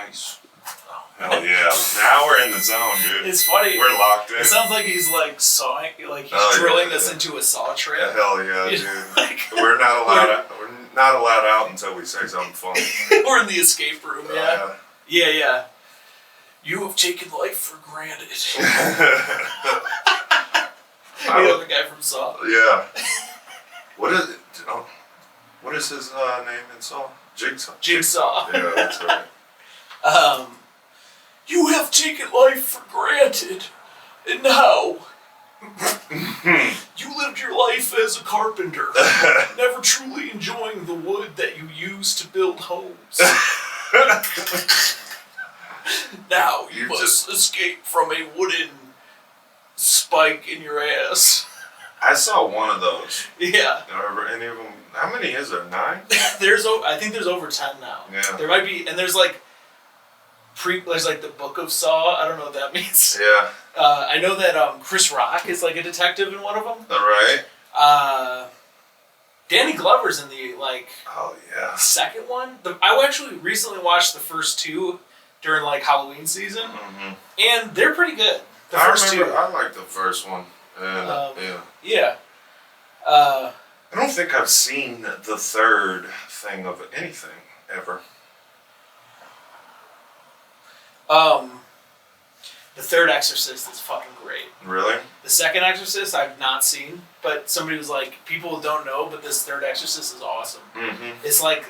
Nice. Oh, hell yeah. Now we're in the zone, dude. It's funny. We're locked in. It sounds like he's like sawing, like he's drilling us into a saw tray. Yeah, hell yeah, dude. We're not allowed out until we say something funny. We're in the escape room, yeah. Yeah. You have taken life for granted. You know the guy from Saw. Yeah. What is his name in Saw? Jigsaw. Jigsaw. Yeah, that's right. You have taken life for granted, and now you lived your life as a carpenter, never truly enjoying the wood that you use to build homes. Now you must escape from a wooden spike in your ass. I saw one of those. Yeah. Are any of them? How many is there? 9? I think there's over 10 now. Yeah. There might be, and there's like the Book of Saw. I don't know what that means. Yeah. I know that Chris Rock is like a detective in one of them. All right. Danny Glover's in the Oh yeah. second one. I actually recently watched the first 2 during like Halloween season, and they're pretty good. I like the first one. And, yeah. I don't think I've seen the third thing of anything ever. The third Exorcist is fucking great. Really? The second Exorcist I've not seen, but somebody was like, people don't know, but this third Exorcist is awesome. Mm-hmm. It's like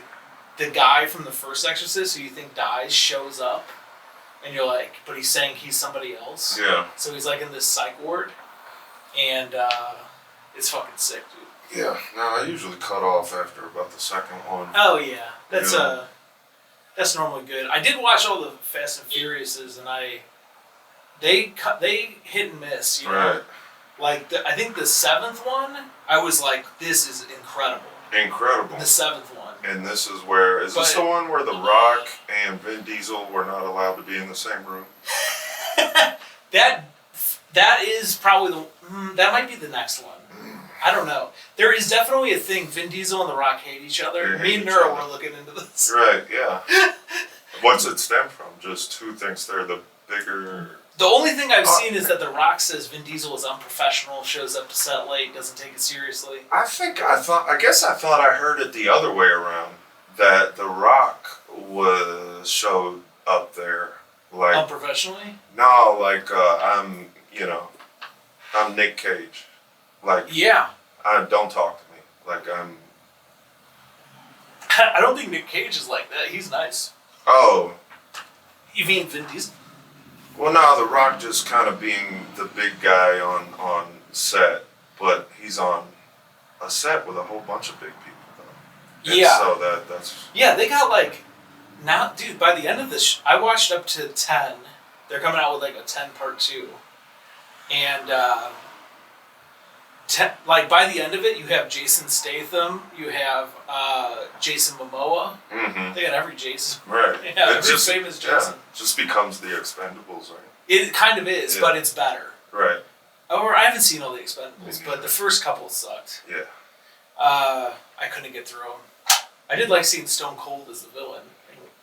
the guy from the first Exorcist who you think dies shows up, and you're like, but he's saying he's somebody else. Yeah. So he's like in this psych ward, and it's fucking sick, dude. Yeah. No, I usually cut off after about the second one. Oh yeah, that's normally good. I did watch all the Fast and Furiouses, and they hit and miss, you know. Right. Like I think the 7th one, I was like, this is incredible. Incredible. The 7th one. And this is where this the one where The Rock and Vin Diesel were not allowed to be in the same room? That is probably that might be the next one. I don't know. There is definitely a thing. Vin Diesel and The Rock hate each other. Me and Nura were looking into this. Right, yeah. What's it stem from? Just who thinks they're the bigger... The only thing I've seen is that The Rock says Vin Diesel is unprofessional, shows up to set late, doesn't take it seriously. I thought I heard it the other way around. That The Rock showed up there like... Unprofessionally? No, like, I'm Nick Cage. Like, yeah. Don't talk to me. Like, I'm... I don't think Nick Cage is like that. He's nice. Oh. You mean Vin Diesel? Well, no, The Rock just kind of being the big guy on set, but he's on a set with a whole bunch of big people, though. And so that's... Yeah, they got like... Now, dude, by the end of this... I watched up to 10. They're coming out with like a 10 part 2. And, by the end of it, you have Jason Statham, you have Jason Momoa. Mm-hmm. They got every Jason. Right. Yeah, every famous Jason. Yeah, just becomes the Expendables, right? It kind of is, but it's better. Right. Or I haven't seen all the Expendables, but the first couple sucked. Yeah. I couldn't get through them. I did like seeing Stone Cold as the villain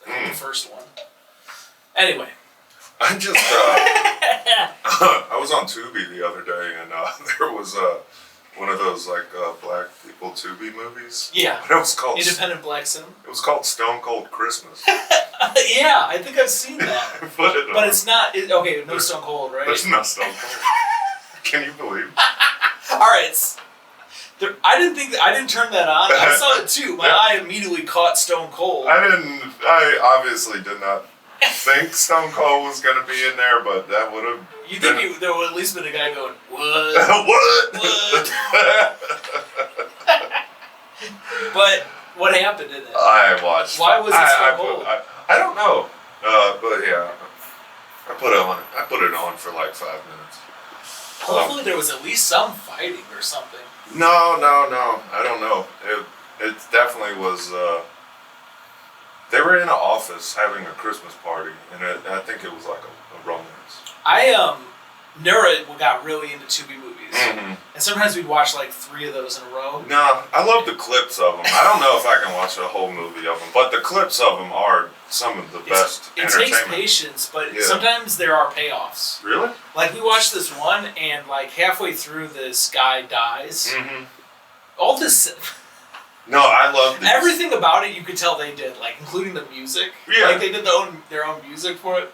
in the first one. Anyway. I just, I was on Tubi the other day, and there was one of those, like, black people Tubi movies. Yeah. It was called... Independent Black Cinema. It was called Stone Cold Christmas. Yeah, I think I've seen that. But it's not... Okay, no Stone Cold, right? There's no Stone Cold. Can you believe? All right. I didn't turn that on. I saw it, too. My eye immediately caught Stone Cold. I obviously did not think Stone Cold was going to be in there, but that would have... You think there would at least been a guy going, what? What? But what happened in it? I watched. Why was it Stone Cold? I don't know. But yeah, I put it on for like 5 minutes. Hopefully there was at least some fighting or something. No. I don't know. It definitely was... They were in an office having a Christmas party, and I think it was like a romance. Nura got really into Tubi movies, And sometimes we'd watch like 3 of those in a row. No, I love the clips of them. I don't know if I can watch a whole movie of them, but the clips of them are some of the best entertainment. It takes patience, but sometimes there are payoffs. Really? Like we watched this one, and like halfway through, this guy dies. Mm-hmm. All this. No, I love this. Everything about it, you could tell they did, like including the music. Yeah. Like they did their own music for it.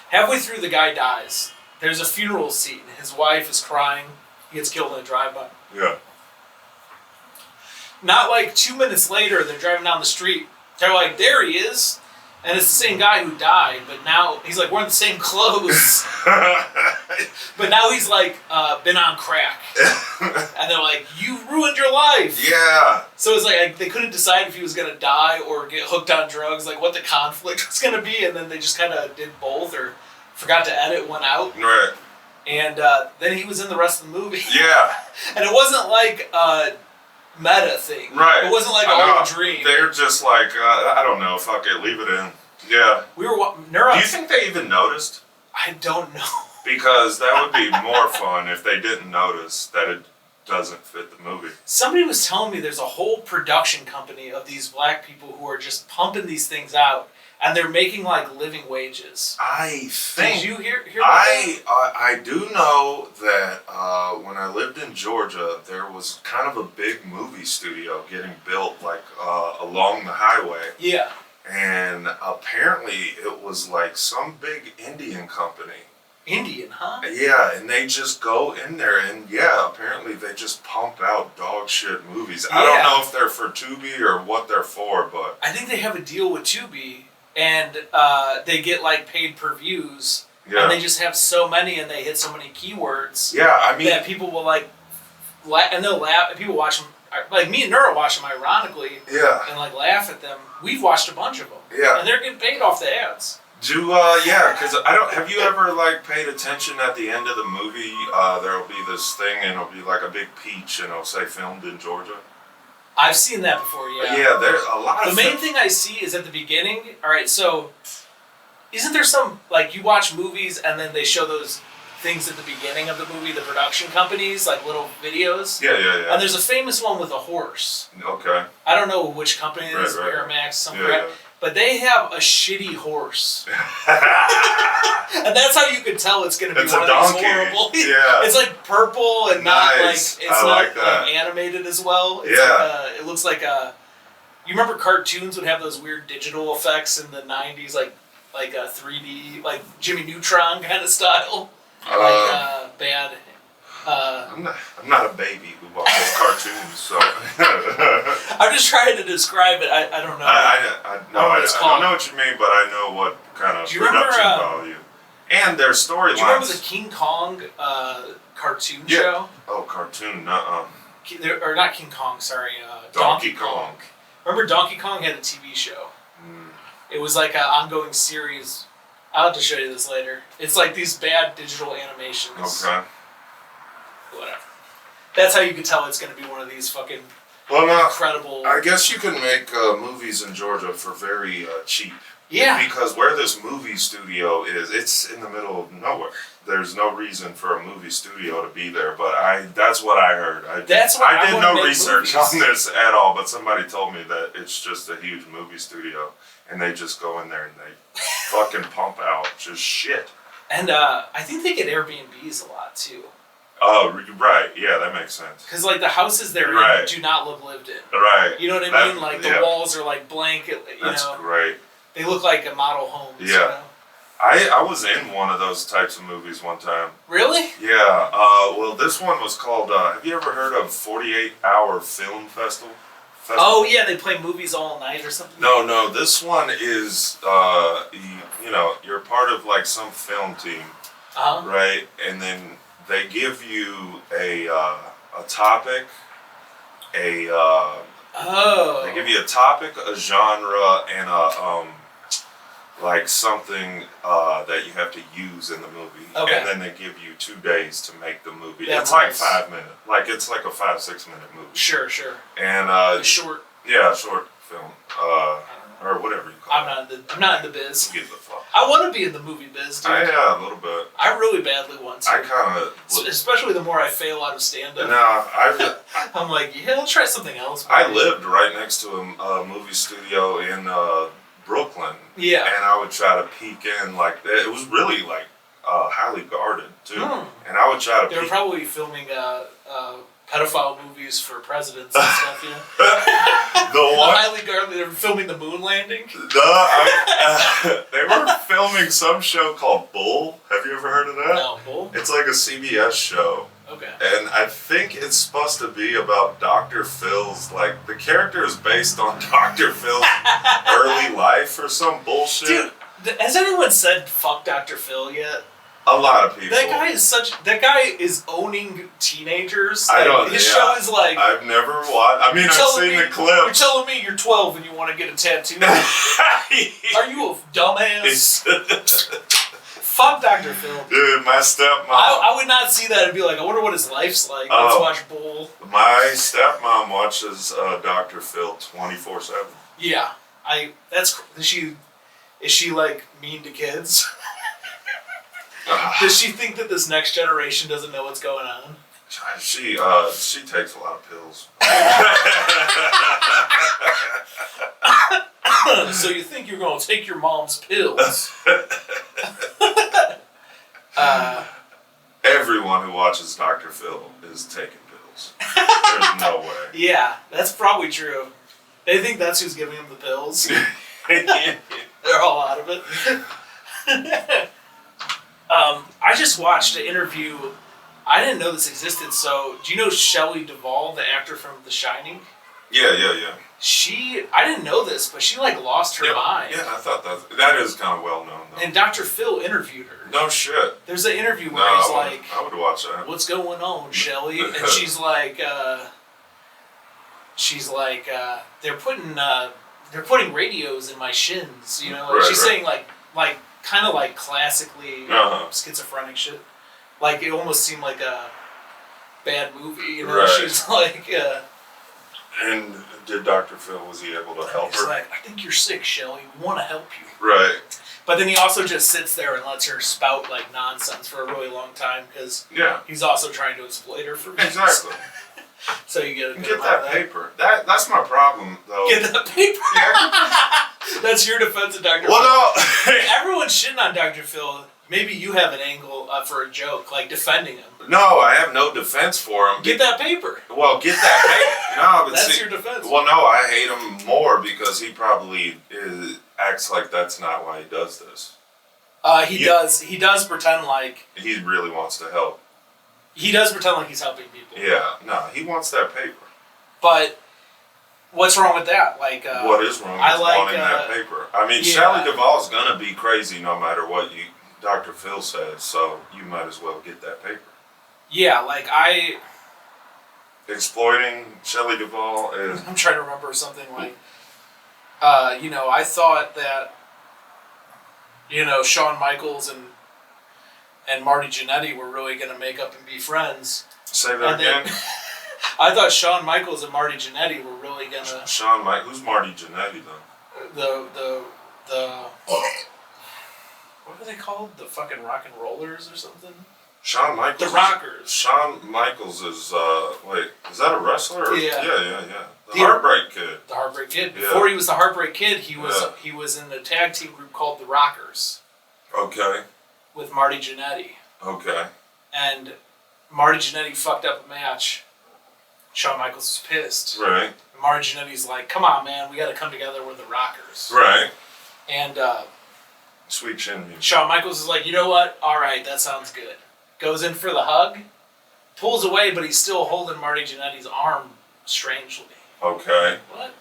Halfway through, the guy dies. There's a funeral scene. His wife is crying. He gets killed in a drive-by. Yeah. Not like 2 minutes later, they're driving down the street. They're like, there he is. And it's the same guy who died, but now he's like wearing the same clothes. But now he's like been on crack. And they're like, you ruined your life. Yeah. So it's like they couldn't decide if he was going to die or get hooked on drugs, like what the conflict was going to be. And then they just kind of did both or forgot to edit one out. Right. And then he was in the rest of the movie. Yeah. And it wasn't like a meta thing. Right. It wasn't like all a dream. They're just like, I don't know, fuck it, leave it in. Yeah. We were neurons. Do you think they even noticed? I don't know. Because that would be more fun if they didn't notice that it doesn't fit the movie. Somebody was telling me there's a whole production company of these black people who are just pumping these things out. And they're making like living wages. I think. Did you hear about that? I do know that when I lived in Georgia, there was kind of a big movie studio getting built like along the highway. Yeah. And apparently it was like some big Indian company. Indian, huh? Yeah, and they just go in there and apparently they just pump out dog shit movies. Yeah. I don't know if they're for Tubi or what they're for, but I think they have a deal with Tubi. And they get like paid per views, and they just have so many, and they hit so many keywords. Yeah, I mean that people will like, and they'll laugh. And people watch them, like me and Nura watch them ironically. Yeah. And like laugh at them. We've watched a bunch of them. Yeah. And they're getting paid off the ads. Because I don't. Have you ever like paid attention at the end of the movie? There'll be this thing, and it'll be like a big peach, and it'll say filmed in Georgia. I've seen that before, yeah. Yeah, there's a lot of... The main thing I see is at the beginning, alright, so... Isn't there some, like, you watch movies and then they show those things at the beginning of the movie, the production companies, like little videos? Yeah. And there's a famous one with a horse. Okay. I don't know which company it is, Miramax, something like that. But they have a shitty horse. And that's how you could tell it's going to be one of these horrible. Yeah. It's like purple and not like, it's not like animated as well. It's like it looks like a, you remember cartoons would have those weird digital effects in the 90s, like a 3D, like Jimmy Neutron kind of style? Bad. I'm not a baby who watches cartoons, so... I'm just trying to describe it. I don't know. I don't know what you mean, but I know what kind of production value. And their storylines. Do you remember the King Kong cartoon show? Oh, cartoon, Or not King Kong, sorry. Donkey Kong. Remember Donkey Kong had a TV show? It was like an ongoing series. I'll have to show you this later. It's like these bad digital animations. Okay. Whatever. That's how you could tell it's going to be one of these fucking incredible... I guess you can make movies in Georgia for very cheap. Yeah. Because where this movie studio is, it's in the middle of nowhere. There's no reason for a movie studio to be there, but that's what I heard. I did no research on this at all, but somebody told me that it's just a huge movie studio, and they just go in there and they fucking pump out just shit. And I think they get Airbnbs a lot, too. Oh, right. Yeah, that makes sense. Because, like, the houses they're in do not look lived in. Right. You know what I mean? Like, the walls are, like, blank, That's great. They look like a model homes, Yeah. You know? I was in one of those types of movies one time. Really? Yeah. Well, this one was called, have you ever heard of 48-Hour Film Festival? Oh, yeah, they play movies all night or something? No, this one is, you're part of, like, some film team, right? And then they give you a topic, they give you a topic, a genre, and like something that you have to use in the movie. Okay. And then they give you 2 days to make the movie. That's it's like nice. 5 minutes. Like, it's like a 5-6 minute movie. Sure. And short. Yeah, short film. or whatever you call it. I'm not in the biz. Give a fuck. I want to be in the movie biz, dude. Yeah, a little bit. I really badly want to. I kind of... Especially the more I fail out of stand-up. No, I'm like, yeah, I'll try something else. I lived right next to a movie studio in Brooklyn. Yeah. And I would try to peek in like that. It was really like highly guarded too. And I would try to They were probably filming pedophile movies for presidents and stuff, yeah. The one? Highly guarded. They were filming the moon landing. They were filming some show called Bull. Have you ever heard of that? No, Bull? It's like a CBS show. Okay. And I think it's supposed to be about Dr. Phil's, like, the character is based on Dr. Phil's early life or some bullshit. Dude, has anyone said fuck Dr. Phil yet? A lot of people. That guy is owning teenagers. I don't. His show is like. I've never watched. I mean, I've seen the clips. You're telling me you're 12 and you want to get a tattoo? Are you a dumbass? Fuck Dr. Phil. Dude, my stepmom. I would not see that and be like, I wonder what his life's like. Let's watch Bull. My stepmom watches Dr. Phil 24/7. Yeah, is she like mean to kids? Does she think that this next generation doesn't know what's going on? She takes a lot of pills. So you think you're going to take your mom's pills? Everyone who watches Dr. Phil is taking pills. There's no way. Yeah, that's probably true. They think that's who's giving them the pills. They're all out of it. I just watched an interview. I didn't know this existed. So, do you know Shelley Duvall, the actor from The Shining? Yeah. I didn't know this, but she like lost her mind. Yeah, I thought that is kind of well known though. And Dr. Phil interviewed her. No shit. There's an interview where I would watch that. What's going on, Shelley? And she's like, they're putting radios in my shins. You know, like she's saying like kind of like classically schizophrenic shit. Like it almost seemed like a bad movie. You know, she's like. And did Dr. Phil, was he able to help her? He's like, I think you're sick, Shelley. We want to help you. Right. But then he also just sits there and lets her spout like nonsense for a really long time because he's also trying to exploit her for business. Exactly. So you get that paper. That's my problem, though. Get that paper. That's your defense of Dr. Phil. Well, no. Everyone's shitting on Dr. Phil. Maybe you have an angle for a joke, like defending him. No, I have no defense for him. Get that paper. Well, get that paper. No, but that's your defense. Well, no, I hate him more because he probably acts like that's not why he does this. He does pretend like he really wants to help. He does pretend like he's helping people. Yeah, no, he wants that paper. But what's wrong with that? Like, what is wrong with wanting that paper? I mean, Shelley Duvall's gonna be crazy no matter what Dr. Phil says, so you might as well get that paper. Yeah, like exploiting Shelley Duvall is. I'm trying to remember something like, I thought that, Shawn Michaels and Marty Jannetty were really gonna make up and be friends. Say that again. I thought Shawn Michaels and Marty Jannetty were really gonna. Who's Marty Jannetty though? The what are they called? The fucking rock and rollers or something? Shawn Michaels. The Rockers. Shawn Michaels is is that a wrestler? Or, yeah. The Heartbreak Kid. The Heartbreak Kid. Before he was the Heartbreak Kid, he was in a tag team group called the Rockers. Okay. With Marty Jannetty. Okay. And Marty Jannetty fucked up a match. Shawn Michaels was pissed. Right. And Marty Jannetty's like, come on, man, we gotta come together with the Rockers. Right. And sweet chin music. Shawn Michaels is like, you know what? Alright, that sounds good. Goes in for the hug, pulls away, but he's still holding Marty Jannetty's arm strangely. Okay. What?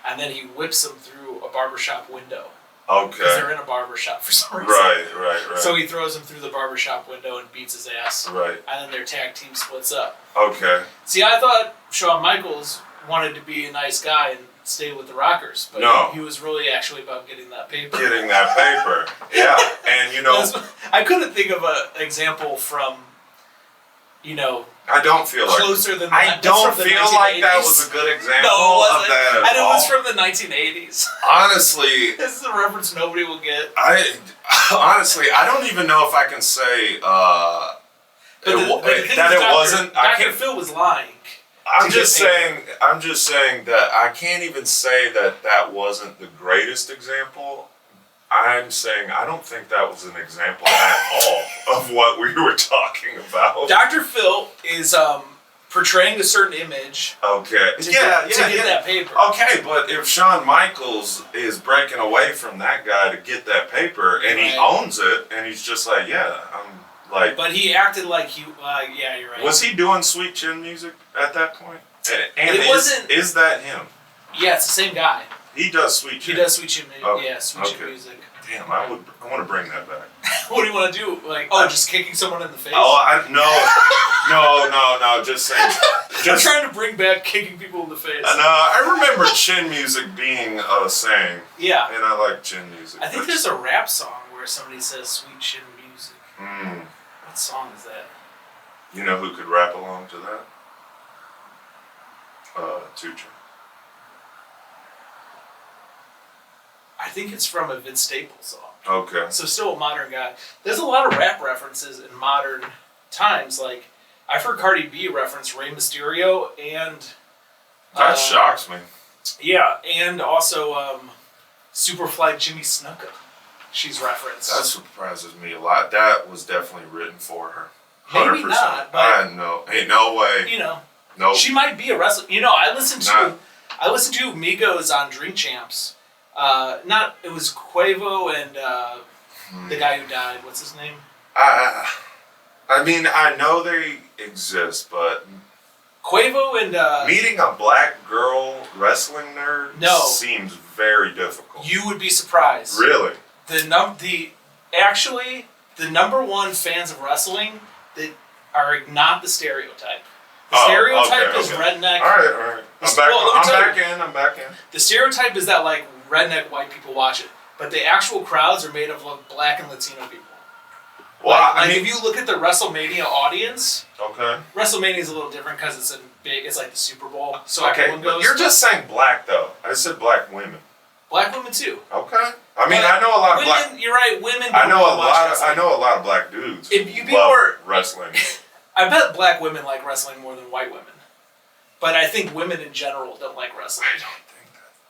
And then he whips him through a barbershop window. Okay. Because they're in a barbershop for some reason. Right. So he throws him through the barbershop window and beats his ass. Right. And then their tag team splits up. Okay. See, I thought Shawn Michaels wanted to be a nice guy and stay with the Rockers, but he was really actually about getting that paper. Getting that paper, yeah. And I couldn't think of an example from, I don't feel closer like than I don't feel like that was a good example of that at all. And it was from the 1980s. Honestly, this is a reference nobody will get. Honestly, I don't even know if I can say that it wasn't. Dr. Phil was lying. I'm just saying that I can't even say that wasn't the greatest example. I'm saying I don't think that was an example at all of what we were talking about. Dr. Phil is portraying a certain image. Okay. To get that paper. Okay, but if Shawn Michaels is breaking away from that guy to get that paper and he owns it and he's just like, yeah, I'm like. But he acted like he. Yeah, you're right. Was he doing Sweet Chin music at that point? And it wasn't. Is that him? Yeah, it's the same guy. He does Sweet Chin. He does Sweet Chin music. Oh, yeah, Sweet Chin music. Damn, I want to bring that back. What do you want to do? Like, just kicking someone in the face? No, just saying. I'm trying to bring back kicking people in the face. No, I remember chin music being a saying. Yeah. And I like chin music. I think there's a rap song where somebody says Sweet Chin music. What song is that? You know who could rap along to that? 2 Chainz. I think it's from a Vince Staples song. Okay. So still a modern guy. There's a lot of rap references in modern times. Like, I've heard Cardi B reference Rey Mysterio and... That shocks me. Yeah, and also Superfly Jimmy Snuka. She's referenced. That surprises me a lot. That was definitely written for her. 100%. Maybe not, but... I know. Ain't no way. Nope. She might be a wrestler. I listened to Migos on Drink Champs. It was Quavo and the guy who died. What's his name? I mean, I know they exist, but Quavo and meeting a black girl wrestling nerd seems very difficult. You would be surprised. Really? The number one fans of wrestling that are not the stereotype. The stereotype is redneck. All right. I'm back in. The stereotype is that like redneck white people watch it, but the actual crowds are made of like black and Latino people. Well, if you look at the WrestleMania audience, WrestleMania is a little different because it's like the Super Bowl, so everyone goes. You're just saying black though. I said black women. Black women too. Okay. I mean, I know a lot of black. You're right. Women. I know a lot of black dudes. If you love wrestling. I bet black women like wrestling more than white women. But I think women in general don't like wrestling.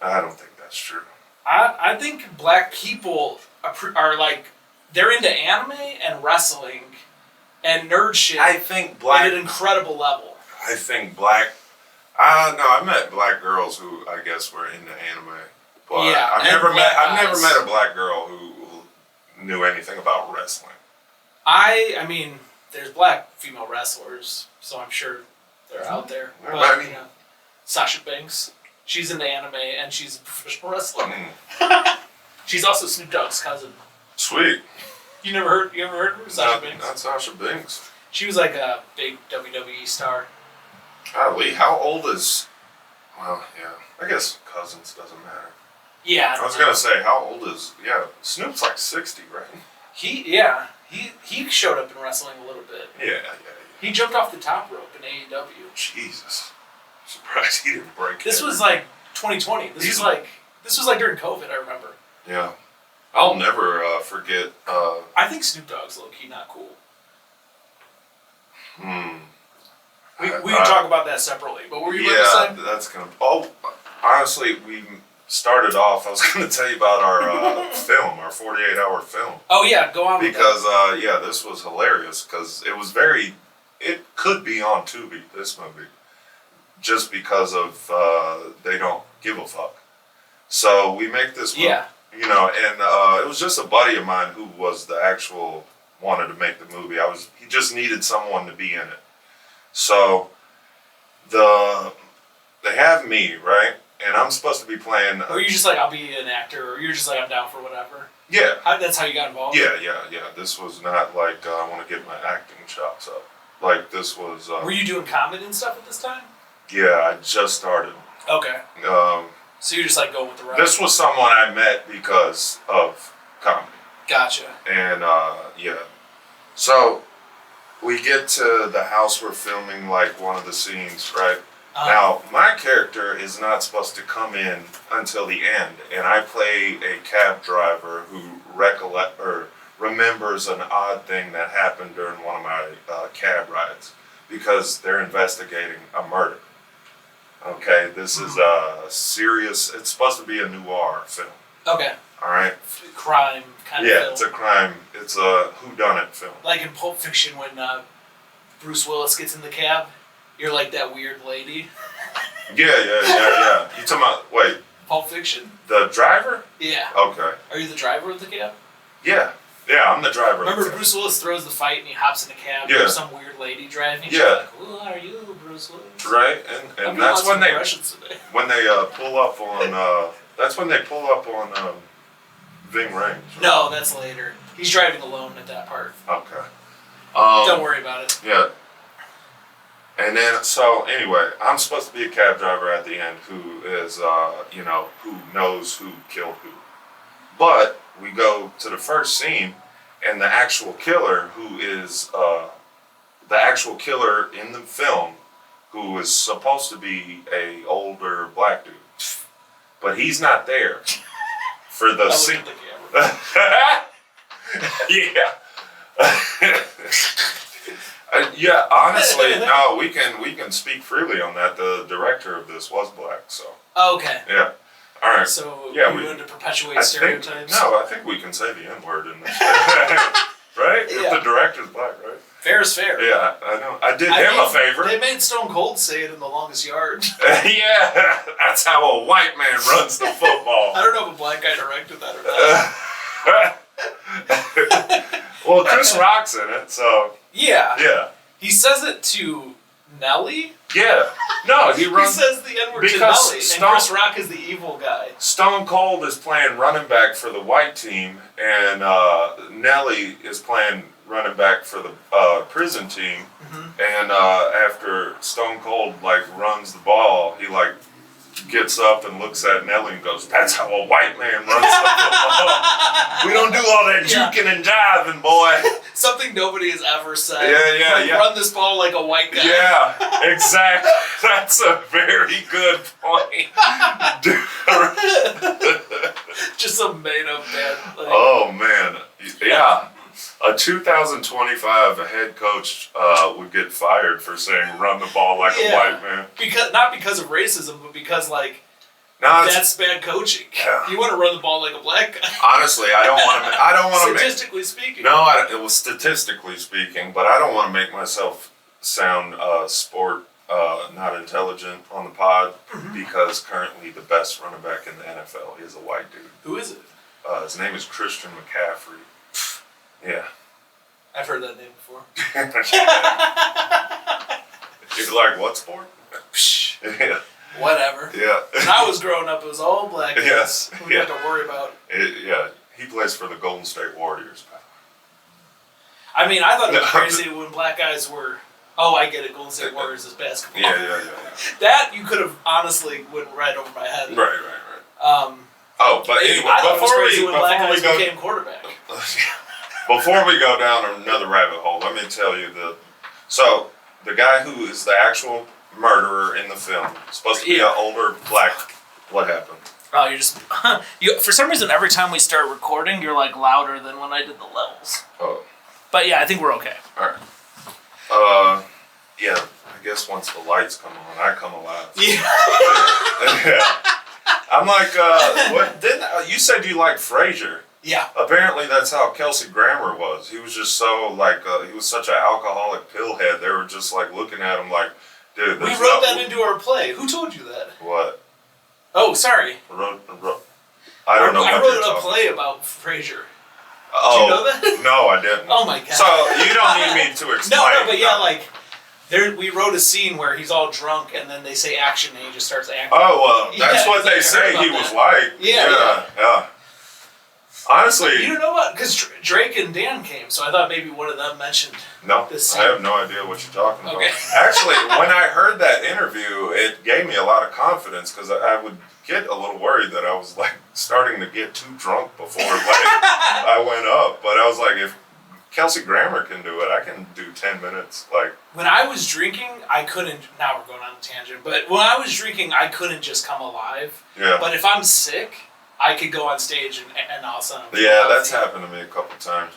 I don't think that's true. I think black people are like, they're into anime and wrestling and nerd shit. I think black... at an incredible level. I think black... I met black girls who I guess were into anime. But yeah, I've never met a black girl who knew anything about wrestling. I mean... There's black female wrestlers, so I'm sure they're out there. But, Sasha Banks, she's into anime and she's a professional wrestler. She's also Snoop Dogg's cousin. Sweet. You ever heard of her? Sasha Banks? Not Sasha Banks. She was like a big WWE star. Golly, how old is... Well, yeah. I guess cousins doesn't matter. Yeah. I was going to say, how old is... Yeah, Snoop's like 60, right? He showed up in wrestling a little bit. Yeah. He jumped off the top rope in AEW. Jesus. I'm surprised he didn't break it. This was like 2020. This was like during COVID, I remember. Yeah. I'll never forget... I think Snoop Dogg's low-key not cool. We can talk about that separately, but what were you about to say? That's going to... honestly, we... started off, I was going to tell you about our film, our 48-hour film. Oh, yeah, go on because, this was hilarious because it could be on Tubi, this movie, just because of they don't give a fuck. So we make this movie, and it was just a buddy of mine who was the actual, wanted to make the movie. He just needed someone to be in it. So they have me, right? And I'm supposed to be playing... Or you're just like, I'll be an actor, or you're just like, I'm down for whatever. Yeah. That's how you got involved? Yeah. This was not like, I want to get my acting chops up. Like, this was... Were you doing comedy and stuff at this time? Yeah, I just started. Okay. So you're just like going with the ride? This was someone I met because of comedy. Gotcha. And, So, we get to the house we're filming like one of the scenes, right? Now, my character is not supposed to come in until the end, and I play a cab driver who remembers an odd thing that happened during one of my cab rides because they're investigating a murder. Okay, this is a serious. It's supposed to be a noir film. Okay. All right. Crime kind of film. Yeah, it's a crime. It's a whodunit film. Like in Pulp Fiction when Bruce Willis gets in the cab. You're like that weird lady. Yeah. You talking about, wait. Pulp Fiction. The driver? Yeah. Okay. Are you the driver of the cab? Yeah, I'm the driver. Remember Bruce Willis throws the fight and he hops in a cab and there's some weird lady driving? Yeah. She's like, who are you, Bruce Willis? Right, and that's when they pull up on, that's when they pull up on Ving Rhames. Right? No, that's later. He's driving alone at that part. Okay. Don't worry about it. Yeah. And then, so anyway, I'm supposed to be a cab driver at the end who is, who knows who killed who. But we go to the first scene, and the actual killer, who is the actual killer in the film, who is supposed to be a older black dude, but he's not there for the scene. Yeah. Yeah, honestly, no, we can speak freely on that. The director of this was black, so. Okay. Yeah. All right. So yeah, we want to perpetuate stereotypes. I think we can say the N-word in this. Right? Yeah. If the director's black, right? Fair is fair. Yeah, I know. I did him a favor. They made Stone Cold say it in The Longest Yard. Yeah, that's how a white man runs the football. I don't know if a black guy directed that or not. Well, Chris Rock's in it, so. Yeah. He says it to Nelly? Yeah. No, he says the N-word to Nelly, and Chris Rock is the evil guy. Stone Cold is playing running back for the white team, and Nelly is playing running back for the prison team. Mm-hmm. And after Stone Cold runs the ball, he gets up and looks at Nelly and goes, "That's how a white man runs the football. We don't do all that juking and jiving, boy." Something nobody has ever said. Yeah. Run this ball like a white guy. Yeah, exactly. That's a very good point. Just a made-up man. Oh, man. Yeah. A 2025 head coach would get fired for saying "run the ball like a white man." Not because of racism, but because that's bad coaching. Yeah. You want to run the ball like a black guy. Honestly, I don't want to. Statistically speaking. No, it was statistically speaking, but I don't want to make myself sound not intelligent on the pod because currently the best running back in the NFL is a white dude. Who is it? His name is Christian McCaffrey. Yeah. I've heard that name before. You're like, what sport? Yeah. Whatever. Yeah. When I was growing up, it was all black guys. Yes. We had to worry about. Yeah. He plays for the Golden State Warriors. I mean, I thought it was crazy when black guys were. Oh, I get it. Golden State Warriors is basketball. Yeah. That you could have honestly went right over my head. Right. But anyway, I thought it was crazy when black guys became quarterback. Before we go down another rabbit hole, let me tell you the guy who is the actual murderer in the film, supposed to be an older black. What happened? Oh, you're just for some reason every time we start recording, you're louder than when I did the levels. Oh. But yeah, I think we're okay. All right. Yeah. I guess once the lights come on, I come alive. Yeah. I'm like, what? You said you liked Frasier. Yeah. Apparently that's how Kelsey Grammer was. He was just so he was such an alcoholic pillhead. They were just looking at him like, dude. We wrote that into our play. Who told you that? What? Oh, sorry. I don't know. I wrote a play about Frasier. Oh, did you know that? No, I didn't. Oh my god. So you don't need me to explain. No, but yeah, we wrote a scene where he's all drunk and then they say action and he just starts acting. Oh well, that's what they say he was like. Yeah. Honestly, you don't know about because Drake and Dan came, so I thought maybe one of them mentioned. No, this I have no idea what you're talking about. Actually, when I heard that interview, it gave me a lot of confidence because I would get a little worried that I was starting to get too drunk before I went up. But I was like, if Kelsey Grammer can do it. I can do 10 minutes. Like when I was drinking, I couldn't. Now we're going on a tangent, but when I was drinking, I couldn't just come alive. Yeah. But if I'm sick, I could go on stage and all of a sudden. Yeah, that's happened to me a couple times.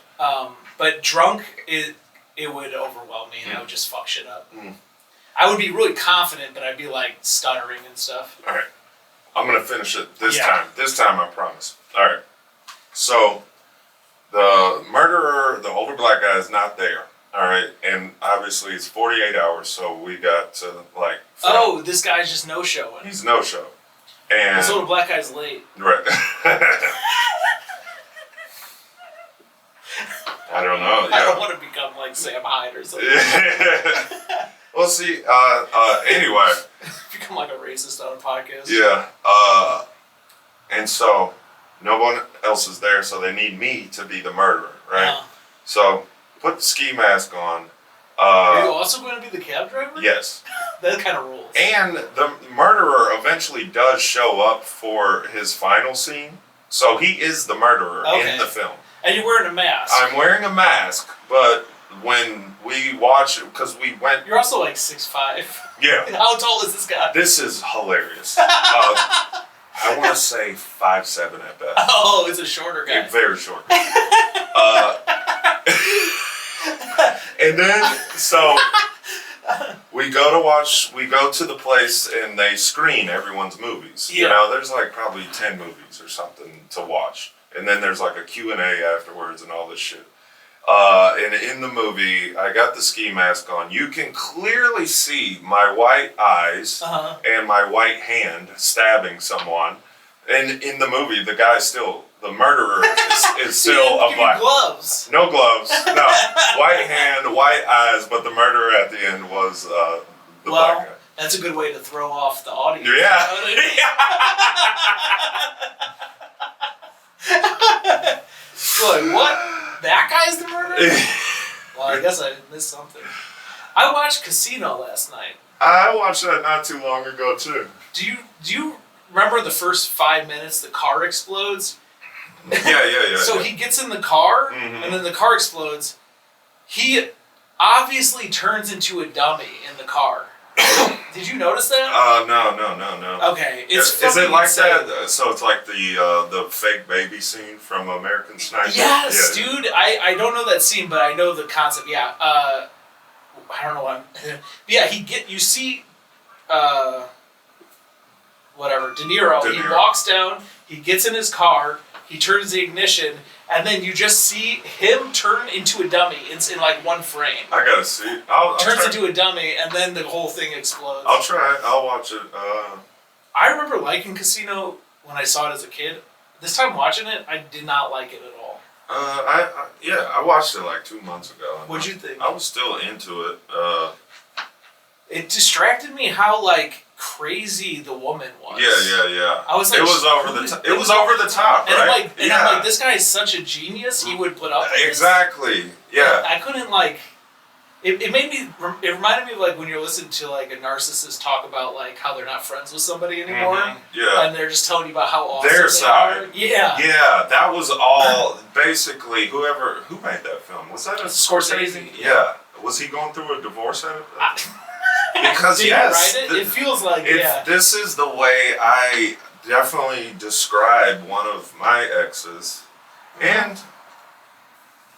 But drunk, it would overwhelm me, and I would just fuck shit up. I would be really confident, but I'd be like stuttering and stuff. All right, I'm gonna finish it this time. This time, I promise. All right. So, the murderer, the older black guy, is not there. All right, and obviously it's 48 hours, so we got to like. Oh, this guy's just no showing. He's no show, and this older black guy's late. Right. I don't know. Yeah. I don't want to become like Sam Hyde or something. Well, see. Anyway. Become like a racist on a podcast. Yeah. And so no one else is there, so they need me to be the murderer, right? So put the ski mask on. Are you also going to be the cab driver? Yes. That kind of rules. And the murderer eventually does show up for his final scene, so he is the murderer in the film. And you're wearing a mask. I'm wearing a mask, but when we watch, because we went... You're also like 6'5". Yeah. How tall is this guy? This is hilarious. I want to say 5'7" at best. Oh, it's a shorter guy. Very short. And then, so... We go to the place and they screen everyone's movies. Yeah. You know, there's like probably 10 movies or something to watch. And then there's like a Q&A afterwards and all this shit. And in the movie, I got the ski mask on. You can clearly see my white eyes and my white hand stabbing someone. And in the movie, the murderer is still a black. Gloves. No gloves. No. White hand, white eyes, but the murderer at the end was the black guy. That's a good way to throw off the audience. Yeah. Like, what? That guy's the murderer? Well, I guess I missed something. I watched Casino last night. I watched that not too long ago too. Do you remember the first 5 minutes the car explodes? Yeah. So he gets in the car, and then the car explodes. He obviously turns into a dummy in the car. Did you notice that? No. Okay, is it like insane. That? So it's like the fake baby scene from American Sniper? Yes, dude. I don't know that scene, but I know the concept. Yeah. I don't know why. Yeah, you see, whatever, De Niro. He walks down. He gets in his car. He turns the ignition. And then you just see him turn into a dummy. It's in like one frame. I gotta see. Turns into a dummy, and then the whole thing explodes. I'll try it. I'll watch it. I remember liking Casino when I saw it as a kid. This time watching it, I did not like it at all. I watched it like 2 months ago. What'd you think? I was still into it. It distracted me how like crazy the woman was. Yeah. I was like, it was over the top. It was over the top, and right? I'm like, this guy is such a genius. He would put up with exactly. This. Yeah. I couldn't like. It made me. It reminded me of like when you're listening to like a narcissist talk about like how they're not friends with somebody anymore. Yeah. And they're just telling you about how awesome their they side. are. Yeah. Yeah, that was all basically who made that film. Was that a Scorsese? Yeah. Was he going through a divorce at it? Because did yes, you write it? It feels like This is the way I definitely describe one of my exes, and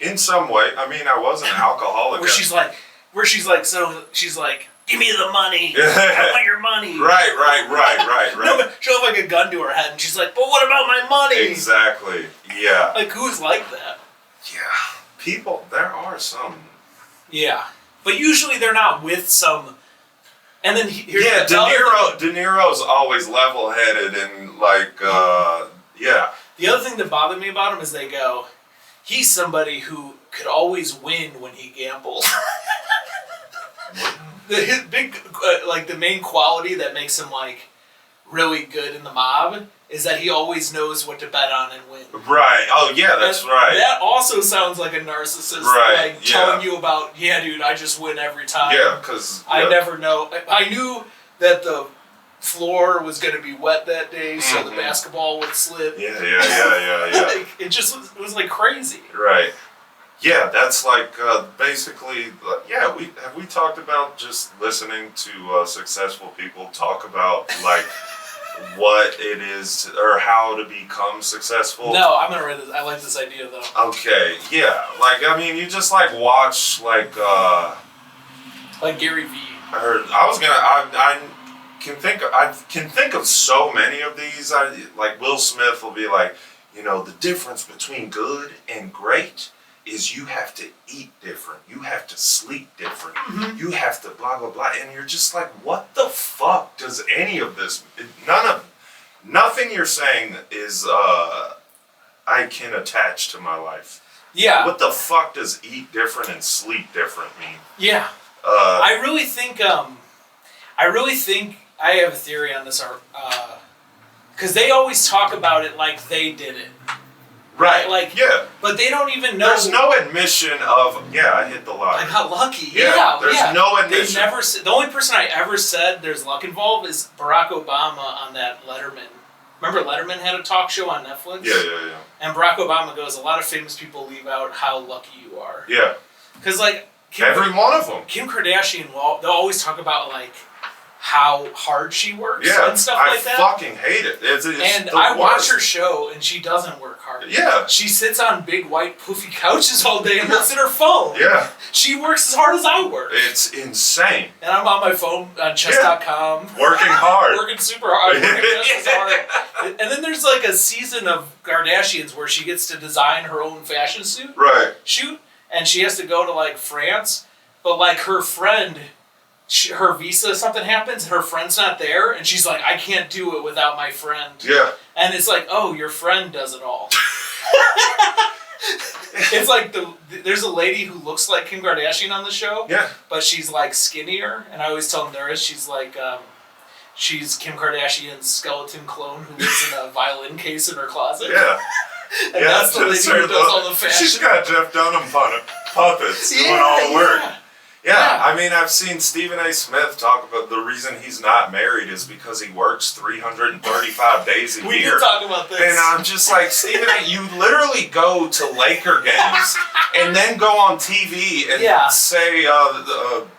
in some way, I mean, I was an alcoholic. Where she's like, give me the money. I want your money. Right. No, but she'll have like a gun to her head, and she's like, but what about my money? Exactly. Yeah. Like who's like that? Yeah. There are some. Yeah, but usually they're not with some. And then De Niro's always level-headed and like, yeah. The other thing that bothered me about him is they go, he's somebody who could always win when he gambled. His big, the main quality that makes him like really good in the mob is that he always knows what to bet on and win. Right. Oh, yeah, that's right. That also sounds like a narcissist, right. Like telling you about, dude, I just win every time. Yeah, because I never know. I knew that the floor was going to be wet that day, so the basketball would slip. Yeah. Like, it was like crazy. Right. Yeah, that's like basically. Yeah, we talked about just listening to successful people talk about like what it is or how to become successful. No, I'm gonna read this. I like this idea though. Okay, yeah, like I mean, you just like watch like Gary Vee. I can think of so many of these. Like Will Smith will be like, the difference between good and great is you have to eat different, you have to sleep different, you have to blah blah blah, and you're just like, what the fuck does any of this? Nothing you're saying is I can attach to my life. Yeah. What the fuck does eat different and sleep different mean? Yeah. I really think I have a theory on this, because they always talk about it like they did it. Right. Like, yeah. But they don't even know. There's no admission of, I hit the lottery. I got lucky. Yeah. There's no admission. They've never the only person I ever said there's luck involved is Barack Obama on that Letterman. Remember Letterman had a talk show on Netflix? Yeah. And Barack Obama goes, a lot of famous people leave out how lucky you are. Yeah. Because, like... Every one of them. Kim Kardashian, they'll always talk about, like, how hard she works and stuff like that. I fucking hate it. It's and the I worst. watch her show, and she doesn't work hard. Yeah. She sits on big, white, poofy couches all day and looks at her phone. Yeah. She works as hard as I work. It's insane. And I'm on my phone on chess.com. Working hard. Working super hard. Working just as hard. And then there's, like, a season of Kardashians where she gets to design her own fashion suit. Right. Shoot. And she has to go to, like, France. But, like, her friend... her visa, something happens, and her friend's not there, and she's like, I can't do it without my friend. Yeah. And it's like, oh, your friend does it all. It's like there's a lady who looks like Kim Kardashian on the show. Yeah. But she's like skinnier, and I always tell Nurse she's like, she's Kim Kardashian's skeleton clone who lives in a violin case in her closet. Yeah. And that's the lady who does all the fashion. She's got Jeff Dunham puppets doing all the work. Yeah, I mean, I've seen Stephen A. Smith talk about the reason he's not married is because he works 335 days a year. We did talk about this. And I'm just like, Stephen A., you literally go to Laker games and then go on TV and say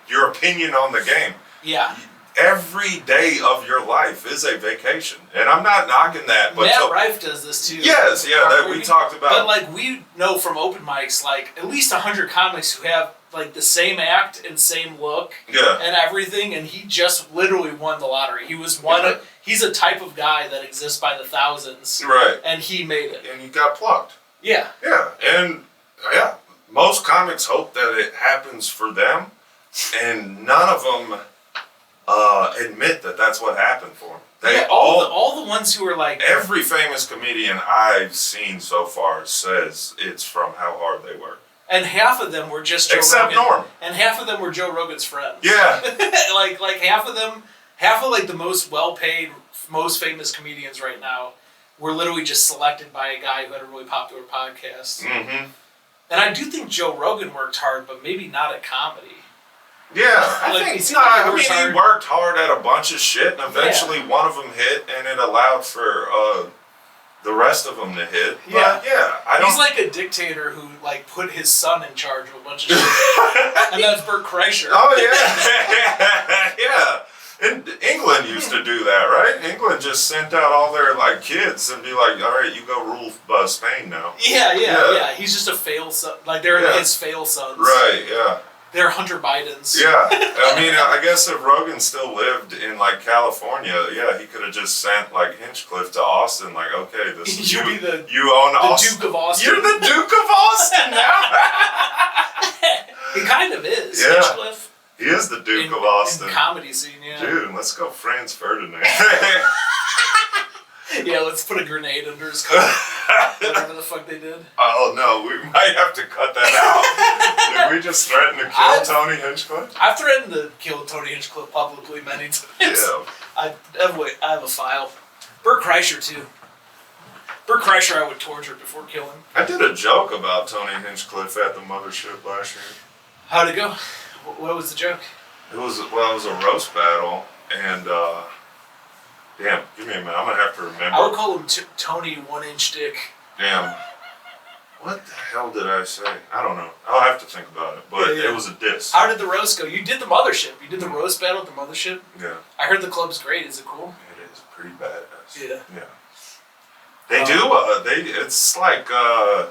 your opinion on the game. Yeah. Every day of your life is a vacation. And I'm not knocking that. But Matt Rife does this too. Yes, that we talked about. But, like, we know from open mics, like, at least 100 comics who have, like, the same act and same look and everything, and he just literally won the lottery. He was he's a type of guy that exists by the thousands. Right. And he made it. And he got plucked. Yeah. Yeah. And, most comics hope that it happens for them, and none of them admit that that's what happened for them. All the ones who are like... Every famous comedian I've seen so far says it's from how hard they work. And half of them were just Joe Rogan. Except Norm. And half of them were Joe Rogan's friends. Yeah. like half of like the most well-paid, most famous comedians right now were literally just selected by a guy who had a really popular podcast. Mm-hmm. And I do think Joe Rogan worked hard, but maybe not at comedy. Yeah, he worked hard at a bunch of shit, and eventually one of them hit, and it allowed for the rest of them to hit. Yeah, but, he's like a dictator who like put his son in charge of a bunch of shit, and that's Bert Kreischer. Oh yeah, yeah. And England used to do that, right? England just sent out all their like kids and be like, "All right, you go rule Spain now." Yeah. He's just a fail son. Like they're his fail sons. Right. Yeah. They're Hunter Bidens. Yeah, I mean, I guess if Rogan still lived in like California, he could have just sent like Hinchcliffe to Austin. Like, okay, this is you own Austin. The Duke of Austin. You're the Duke of Austin now. He kind of is. Yeah. Hinchcliffe. He is the Duke of Austin. In comedy scene, yeah. Dude, let's go Franz Ferdinand. Yeah, let's put a grenade under his car. Whatever the fuck they did. Oh no, we might have to cut that out. Did we just threaten to kill Tony Hinchcliffe? I've threatened to kill Tony Hinchcliffe publicly many times. Yeah. I have a file. Bert Kreischer too. Bert Kreischer I would torture before killing. I did a joke about Tony Hinchcliffe at the mothership last year. How'd it go? What was the joke? It was a roast battle, and damn, give me a minute. I'm gonna have to remember. I would call him Tony 1 Inch Dick. Damn. What the hell did I say? I don't know. I'll have to think about it. But it was a diss. How did the roast go? You did the mothership. You did the roast battle at the mothership? Yeah. I heard the club's great. Is it cool? It is pretty badass. Yeah. Yeah. They do. It's like. I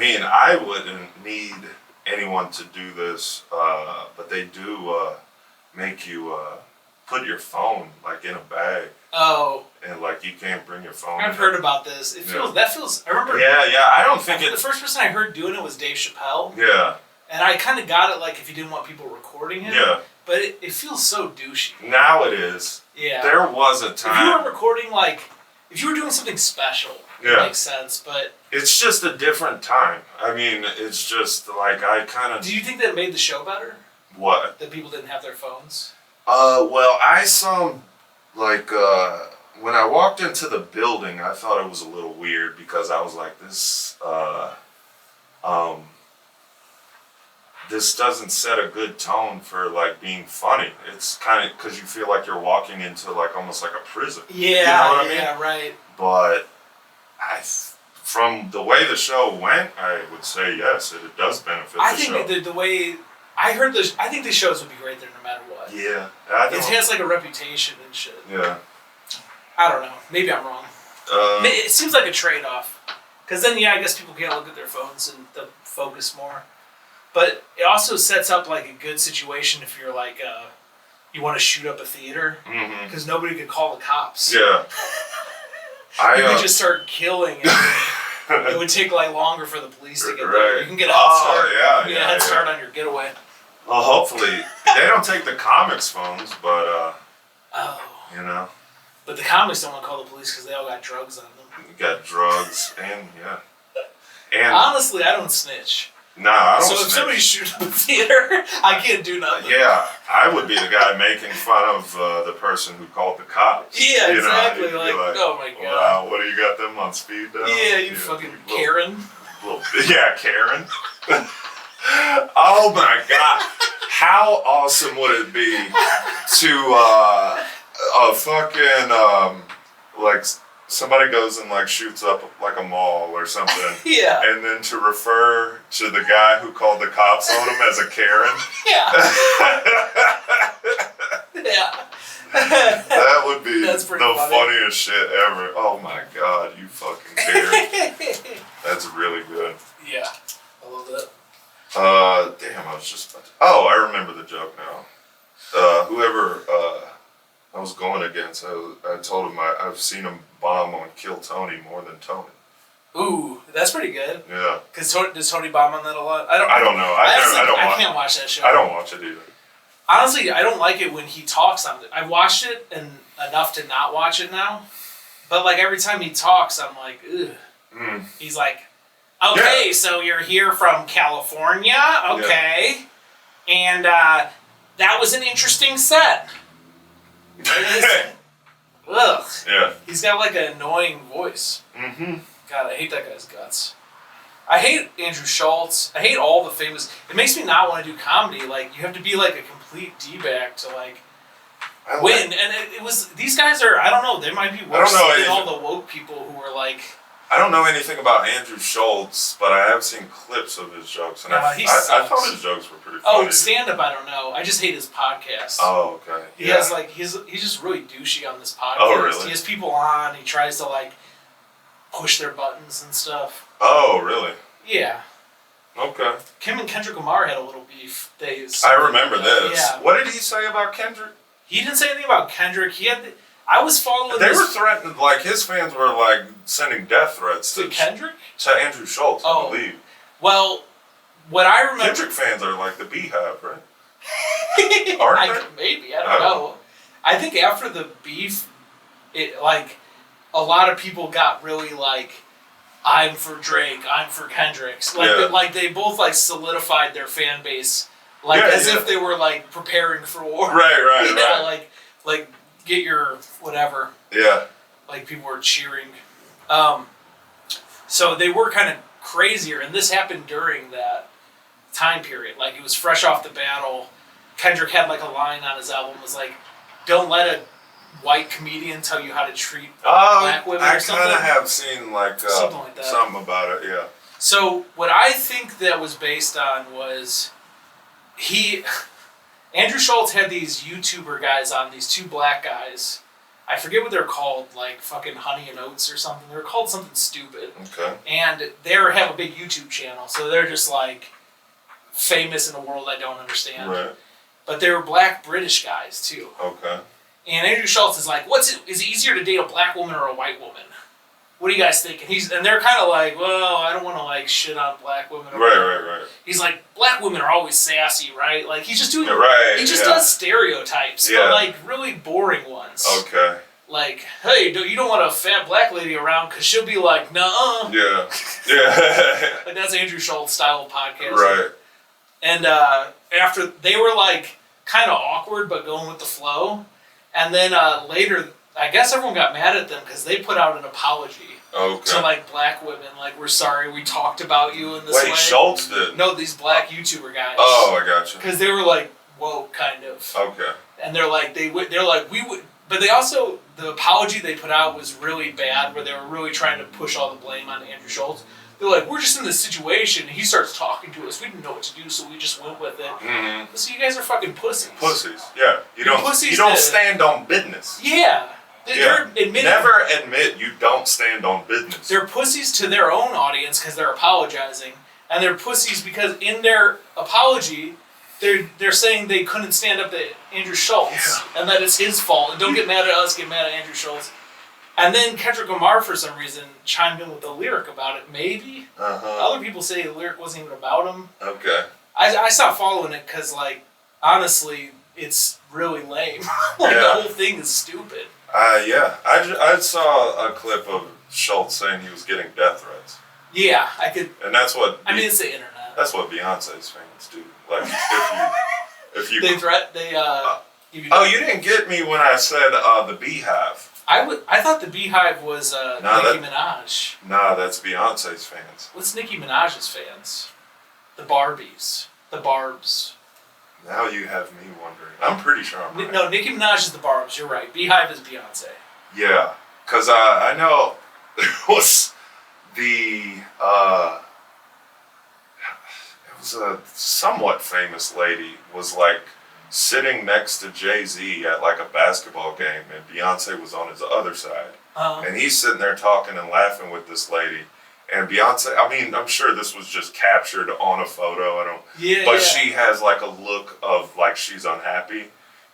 mean, I wouldn't need anyone to do this, but they do make you put your phone like in a bag. Oh. And like you can't bring your phone. I've heard about this. It feels. That feels. I remember. Yeah. I don't think the first person I heard doing it was Dave Chappelle. Yeah. And I kind of got it, like if you didn't want people recording it. Yeah. But it feels so douchey. Now it is. Yeah. There was a time. If you were recording, like, if you were doing something special, it makes sense. But it's just a different time. I mean, it's just like I kind of. Do you think that made the show better? What? That people didn't have their phones. Well, I saw, like, when I walked into the building, I thought it was a little weird because I was like, this doesn't set a good tone for, like, being funny. It's kind of, because you feel like you're walking into, like, almost like a prison. Yeah, you know what I mean? Yeah, right. But from the way the show went, I would say yes, it does benefit the show. I think the way... I think the shows would be great there no matter what. Yeah. It has, like, a reputation and shit. Yeah. I don't know. Maybe I'm wrong. It seems like a trade-off. Because then, I guess people can't look at their phones and they'll focus more. But it also sets up, like, a good situation if you're, like, you want to shoot up a theater. Because nobody could call the cops. Yeah. You could just start killing and it would take, like, longer for the police to get there. You can get a head start. Yeah, head start on your getaway. Well, hopefully. They don't take the comics' phones, but, you know. But the comics don't want to call the police because they all got drugs on them. You got drugs and, And honestly, I don't snitch. Nah, I don't So if somebody shoots up a theater, I can't do nothing. Yeah, I would be the guy making fun of the person who called the cops. Yeah, you exactly. Know? Like, oh my god. Wow, what do you got them on speed dial? Yeah, you fucking Karen. Karen. Oh my god. How awesome would it be to a fucking like somebody goes and like shoots up like a mall or something. Yeah. And then to refer to the guy who called the cops on him as a Karen. Yeah. Yeah. That would be the funny. funniest shit ever. Oh my god, you fucking Karen. That's really good. Yeah. I love that. Damn, I was just about to... Oh, I remember the joke now. Whoever I was going against, I told him I've seen him bomb on Kill Tony more than Tony. Ooh, that's pretty good. Yeah. Because does Tony bomb on that a lot? I don't know. I can't watch that show. I don't watch it either. Honestly, I don't like it when he talks on it. I've watched it and enough to not watch it now. But like every time he talks, I'm like, ugh. He's like, okay, so you're here from California, okay. And that was an interesting set. Ugh. Yeah. He's got like an annoying voice. God, I hate that guy's guts. I hate Andrew Schultz. I hate all the famous... It makes me not want to do comedy. Like, you have to be like a complete D-bag to like win. And it was... These guys are... I don't know. They might be worse than all the woke people who are like... I don't know anything about Andrew Schultz, but I have seen clips of his jokes. And I thought his jokes were pretty funny. Oh, stand-up, I don't know. I just hate his podcast. Oh, okay. He has like... He's just really douchey on this podcast. Oh, really? He has people on. He tries to like push their buttons and stuff. Oh, really? Yeah. Okay. Kim and Kendrick Lamar had a little beef. I remember this. Yeah. What did he say about Kendrick? He didn't say anything about Kendrick. I was following They were threatened, like, his fans were, like, sending death threats to Kendrick? To Andrew Schultz, I believe. Well, what I remember... Kendrick fans are like the Beehive, right? Aren't they? Maybe, I don't know. I think after the beef, it, like, a lot of people got really, like, I'm for Drake, I'm for Kendrick. Like, they both, like, solidified their fan base, like, as if they were, like, preparing for war. Right. Like, get your whatever. Yeah. Like, people were cheering. So they were kind of crazier, and this happened during that time period. Like, it was fresh off the battle. Kendrick had, like, a line on his album was like, don't let a white comedian tell you how to treat black women or something. I kind of have seen, like, something like that. Something about it, yeah. So what I think that was based on was Andrew Schultz had these YouTuber guys on, these two black guys. I forget what they're called, like fucking Honey and Oats or something. They're called something stupid. Okay. And they have a big YouTube channel, so they're just like famous in a world I don't understand. Right. But they were black British guys too. Okay. And Andrew Schultz is like, is it easier to date a black woman or a white woman? What do you guys think? And they're kind of like, well, I don't want to like shit on black women. Right. He's like, black women are always sassy, right? Like he's just doing, he just yeah. does stereotypes, but like really boring ones. Okay. Like, hey, you don't want a fat black lady around because she'll be like, nuh-uh. Yeah. Like that's Andrew Schultz style of podcast. Right. And after they were like kind of awkward but going with the flow, and then later. I guess everyone got mad at them because they put out an apology to like black women. Like, we're sorry we talked about you in this way. Wait, Schultz did? No, these black YouTuber guys. Oh, I gotcha. Because they were like woke, kind of. Okay. And they're like we would, but they also the apology they put out was really bad, where they were really trying to push all the blame on Andrew Schultz. They're like, we're just in this situation. He starts talking to us. We didn't know what to do, so we just went with it. Mm-hmm. So you guys are fucking pussies. Pussies, yeah. You don't stand on business. Yeah. They're admitting, never admit you don't stand on business. They're pussies to their own audience because they're apologizing, and they're pussies because in their apology, they're saying they couldn't stand up to Andrew Schultz and that it's his fault. And don't get mad at us, get mad at Andrew Schultz. And then Kendrick Lamar, for some reason, chimed in with a lyric about it. Maybe other people say the lyric wasn't even about him. Okay. I stopped following it because, like, honestly, it's really lame. The whole thing is stupid. Yeah. I saw a clip of Schultz saying he was getting death threats. Yeah, I could. And that's what. I mean, it's the internet. That's what Beyonce's fans do. Like, if you. You didn't get me when I said the Beehive. I thought the Beehive was Nicki Minaj. Nah, that's Beyonce's fans. What's Nicki Minaj's fans? The Barbies. The Barbs. Now you have me wondering. I'm pretty sure I'm right. No, Nicki Minaj is the Barbs. You're right. Beehive is Beyonce. Yeah, because I know there was it was a somewhat famous lady was like sitting next to Jay-Z at like a basketball game, and Beyonce was on his other side. And he's sitting there talking and laughing with this lady. And Beyonce, I mean, I'm sure this was just captured on a photo. She has like a look of like she's unhappy.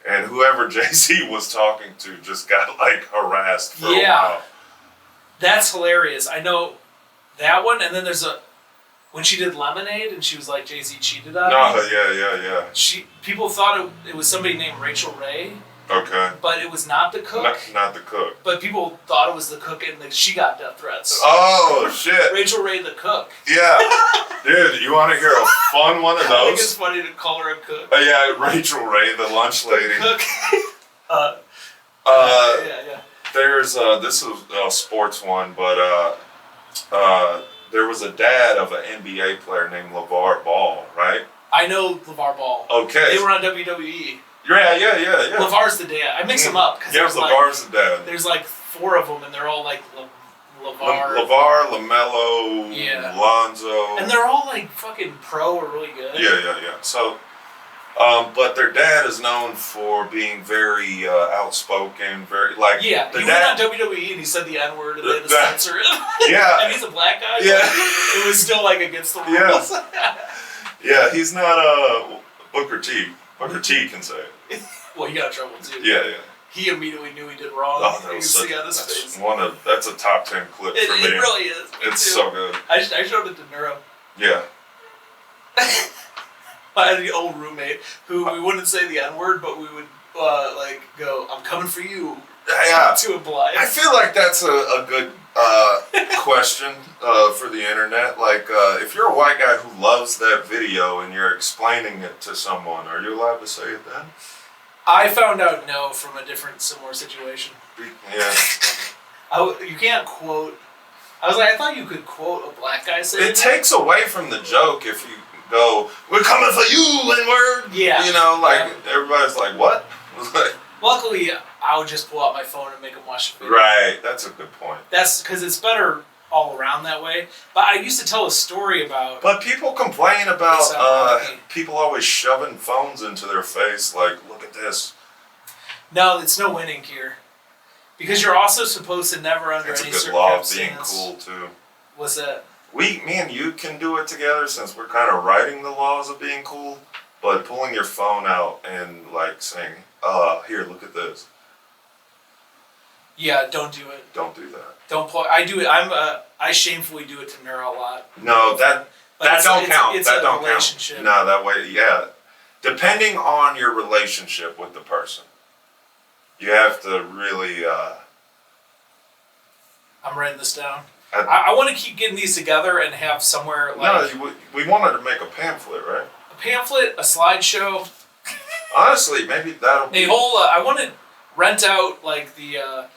And whoever Jay-Z was talking to just got like harassed for a while. That's hilarious. I know that one. And then there's when she did Lemonade and she was like, Jay-Z cheated on me. Yeah. People thought it was somebody named Rachel Ray. Okay. But it was not the cook. Not the cook. But people thought it was the cook, and she got death threats. Oh, shit. Rachel Ray the cook. Yeah. Dude, you want to hear a fun one of those? I think it's funny to call her a cook. Yeah, Rachel Ray, the lunch lady. Cook. There's, this is a sports one, but there was a dad of an NBA player named LeVar Ball, right? I know LeVar Ball. Okay. They were on WWE. Yeah. LeVar's the dad. I mix them up. Yeah, LeVar's the dad. There's like 4 of them, and they're all like LeVar. LeVar, LaMelo, Lonzo. And they're all like fucking pro or really good. Yeah. So, but their dad is known for being very outspoken, very like. Yeah, he went on WWE and he said the N-word and they had to censor it. Yeah. And he's a black guy. Yeah. It was still like against the rules. Yeah, he's not Booker T. Booker T can say it. Well, he got in trouble too. Yeah. He immediately knew he did wrong. That's a top 10 clip for me. It really is. It's so good. I showed it to Neuro. Yeah. I had an old roommate who we wouldn't say the N-word, but we would go, "I'm coming for you." Yeah. To imply. I feel like that's a good question for the internet. Like, if you're a white guy who loves that video and you're explaining it to someone, are you allowed to say it then? I found out no from a different similar situation. Yeah. You can't quote. I was like, I thought you could quote a black guy saying it. Takes away from the joke if you go, "We're coming for you," N-word. Yeah. You know, like everybody's like, "What?" Luckily, I would just pull out my phone and make them watch the video. Right, that's a good point. That's because it's better. all around that way. But I used to tell a story about. But people complain about people always shoving phones into their face. Like, look at this. No, it's no winning here, because you're also supposed to never under any circumstances. It's a good law of being cool too. What's that? Me and you can do it together since we're kind of writing the laws of being cool. But pulling your phone out and like saying, here, look at this. Yeah, don't do it. Don't do that. Don't plug. I do it. I shamefully do it to Nura a lot. No, that don't count. That don't count. No, that way, yeah. Depending on your relationship with the person, you have to really. I'm writing this down. I want to keep getting these together and have somewhere like. No, we wanted to make a pamphlet, right? A pamphlet, a slideshow. Honestly, maybe that'll be. I want to rent out like the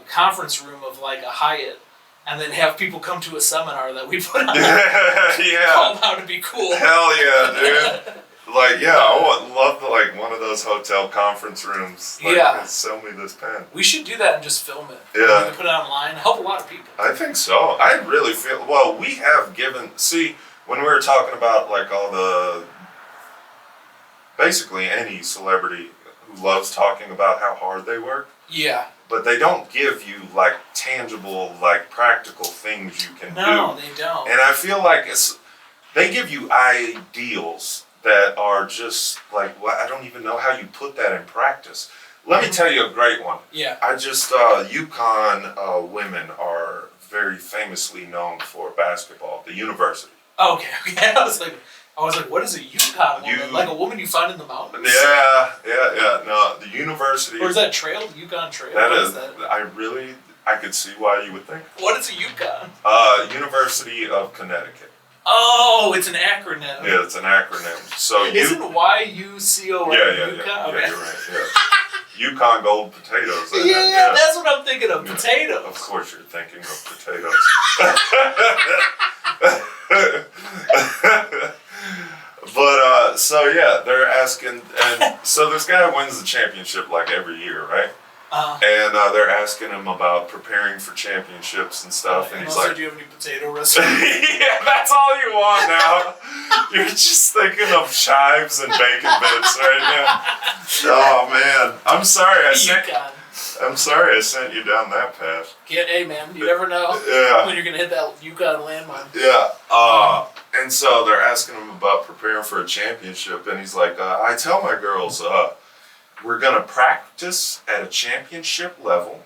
conference room of like a Hyatt, and then have people come to a seminar that we put on. Yeah. Called How to Be Cool. Hell yeah, dude. Like, yeah, I would love like one of those hotel conference rooms. Like, yeah. Sell me this pen. We should do that and just film it. Yeah. We can put it online. Help a lot of people. I think so. I really feel. Well, we have given. See, when we were talking about like all the. Basically, any celebrity who loves talking about how hard they work. Yeah. But they don't give you like tangible, like practical things you can do. No, they don't. And I feel like they give you ideals that are just like, well, I don't even know how you put that in practice. Let me tell you a great one. Yeah. I just, UConn women are very famously known for basketball, the university. Okay. I was like, what is a UConn woman? Like a woman you find in the mountains? Yeah. No, the university. Or is that trail? UConn Trail? That is. I could see why you would think. What is a UConn? University of Connecticut. Oh, it's an acronym. Yeah, it's an acronym. So isn't YUCON? Yeah, okay. Yeah, you're right. Yeah. UConn Gold Potatoes. Yeah, that's what I'm thinking of. Potatoes. Of course, you're thinking of potatoes. But so yeah, they're asking, and so this guy wins the championship like every year, right? And they're asking him about preparing for championships and stuff, and he's like, "Do you have any potato recipes?" Yeah, that's all you want now. You're just thinking of chives and bacon bits right now. Oh man, I'm sorry I sent you down that path. Hey man, you never know when you're gonna hit that UConn landmine. Yeah. And so they're asking him about preparing for a championship, and he's like, I tell my girls, we're going to practice at a championship level,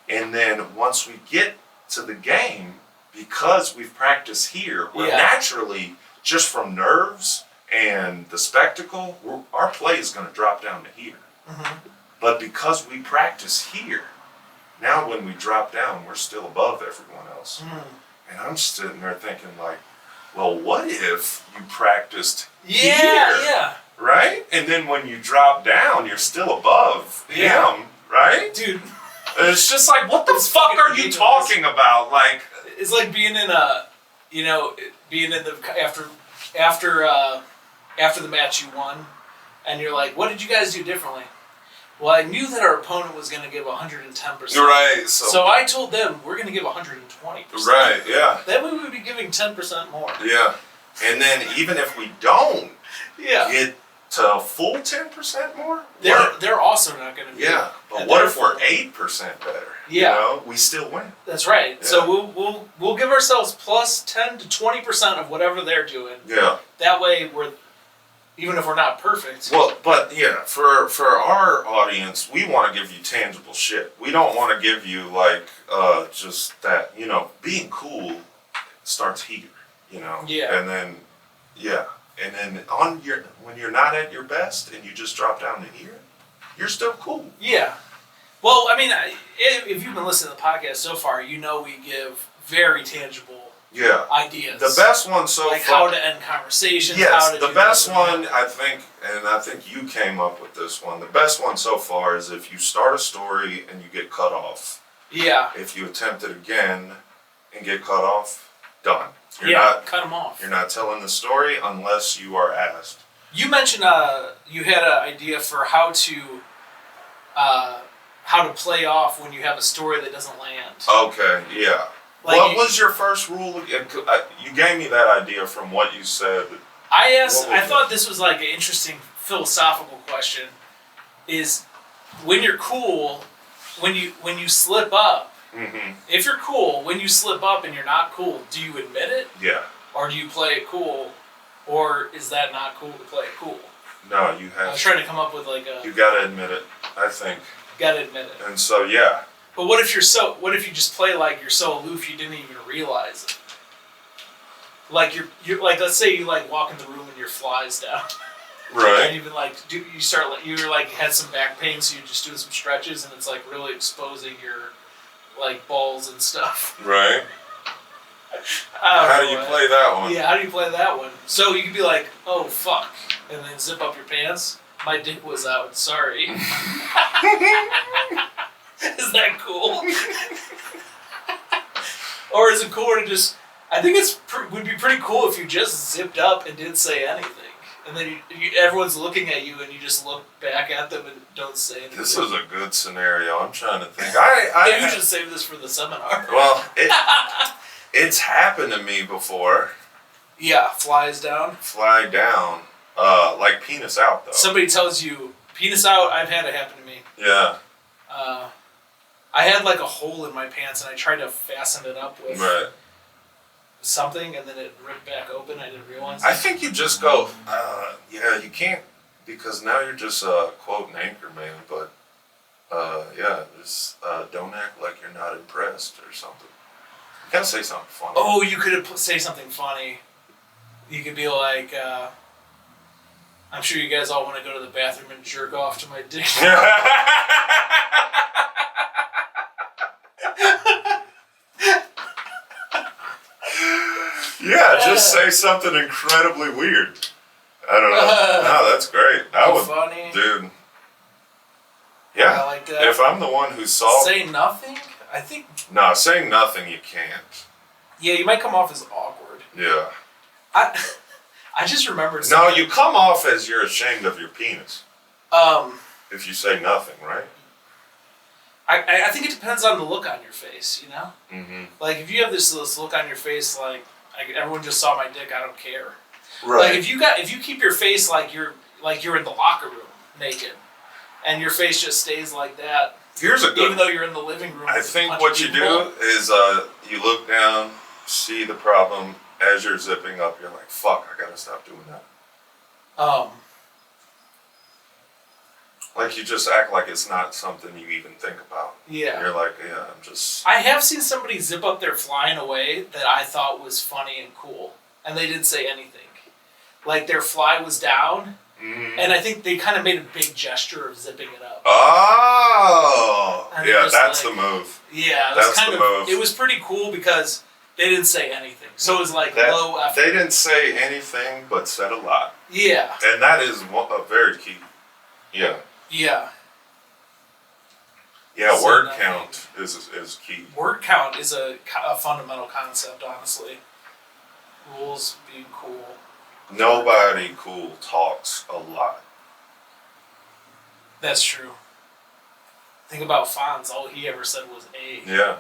and then once we get to the game, because we've practiced here, we're naturally, just from nerves and the spectacle, our play is going to drop down to here. Mm-hmm. But because we practice here, now when we drop down, we're still above everyone else. Mm. And I'm sitting there thinking like, well, what if you practiced here? Yeah. Right? And then when you drop down, you're still above him, right? Dude. And it's just like, what the fuck are you talking about? Like, it's like being in after the match you won, and you're like, what did you guys do differently? Well, I knew that our opponent was going to give 110%. Right. So I told them we're going to give 120%. Right, yeah. Then we would be giving 10% more. Yeah. And then even if we don't get to a full 10% more? They're also not going to be. Yeah. But what if we're 8% better? Yeah. You know, we still win. That's right. Yeah. So we'll give ourselves plus 10 to 20% of whatever they're doing. Yeah. That way even if we're not perfect. Well, but yeah, for our audience, we want to give you tangible shit. We don't want to give you like just that, being cool starts here, Yeah. And then when you're not at your best and you just drop down to here, you're still cool. Yeah. Well, I mean, if you've been listening to the podcast so far, we give very tangible ideas. The best one so far. Like how to end conversations. Yes, the best one, I think you came up with this one. The best one so far is if you start a story and you get cut off. Yeah. If you attempt it again and get cut off, done. Cut them off. You're not telling the story unless you are asked. You mentioned you had an idea for how how to play off when you have a story that doesn't land. Okay, yeah. Like what was your first rule? You gave me that idea from what you said. I thought this was like an interesting philosophical question. Is when you're cool, when you slip up. Mm-hmm. If you're cool, when you slip up and you're not cool, do you admit it? Yeah. Or do you play it cool? Or is that not cool to play it cool? No, you have. I was trying to come up with like a. You gotta admit it. I think. Gotta admit it. And so yeah. But what if you just play like you're so aloof you didn't even realize it? Like you're like, let's say you like walk in the room and your fly's down. Right. And you've been like, you're like had some back pain, so you're just doing some stretches, and it's like really exposing your like balls and stuff. Right. How do you play that one? Yeah, how do you play that one? So you could be like, oh fuck, and then zip up your pants. My dick was out. Sorry. Is that cool? Or is it cooler to just? I think would be pretty cool if you just zipped up and didn't say anything, and then everyone's looking at you and you just look back at them and don't say anything. This is a good scenario. I'm trying to think. Maybe you should save this for the seminar. Well, it's happened to me before. Yeah, flies down. Fly down. Like penis out though. Somebody tells you penis out. I've had it happen to me. Yeah. I had like a hole in my pants and I tried to fasten it up with something and then it ripped back open. I didn't realize. I think you just go. Yeah, you can't because now you're just quote an anchor man. But yeah, just don't act like you're not impressed or something. You gotta say something funny. Oh, you could say something funny. You could be like, I'm sure you guys all want to go to the bathroom and jerk off to my dick. Yeah, just say something incredibly weird. I don't know. No, that's great. That would, funny. Dude. Yeah. I like that. If I'm the one who solved. Say nothing? I think. No, saying nothing you can't. Yeah, you might come off as awkward. Yeah. I just remembered something. No, you come off as you're ashamed of your penis. If you say nothing, right? I think it depends on the look on your face, you know? Mm-hmm. Like, if you have this look on your face, like everyone just saw my dick, I don't care. Right. Like, if you keep your face like you're in the locker room, naked, and your face just stays like that, here's a good. Even though you're in the living room. I think what you do is you look down, see the problem as you're zipping up. You're like, "Fuck, I gotta stop doing that." Like you just act like it's not something you even think about. Yeah. You're like, yeah, I'm just. I have seen somebody zip up their fly in a way that I thought was funny and cool, and they didn't say anything. Like their fly was down, and I think they kind of made a big gesture of zipping it up. Oh, yeah, that's like, the move. Yeah, that's the move. It was pretty cool because they didn't say anything, so it was like low effort. They didn't say anything, but said a lot. Yeah, and that is a very key. Yeah. Yeah. Yeah, word count is key. Word count is a fundamental concept, honestly. Rules being cool. Nobody cool talks a lot. That's true. Think about Fonz. All he ever said was A. Yeah.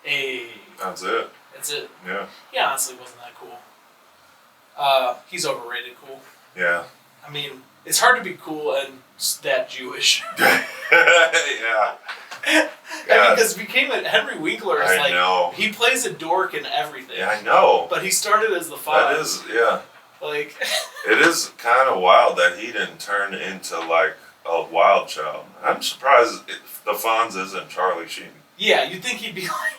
A. That's it. That's it. Yeah. He honestly wasn't that cool. He's overrated cool. Yeah. I mean, it's hard to be cool and that Jewish. Yeah. I mean, because Henry Winkler is I know. He plays a dork in everything. Yeah, I know. But he started as the Fonz. That is, yeah. Like. It is kind of wild that he didn't turn into like a wild child. I'm surprised the Fonz isn't Charlie Sheen. Yeah, you'd think he'd be like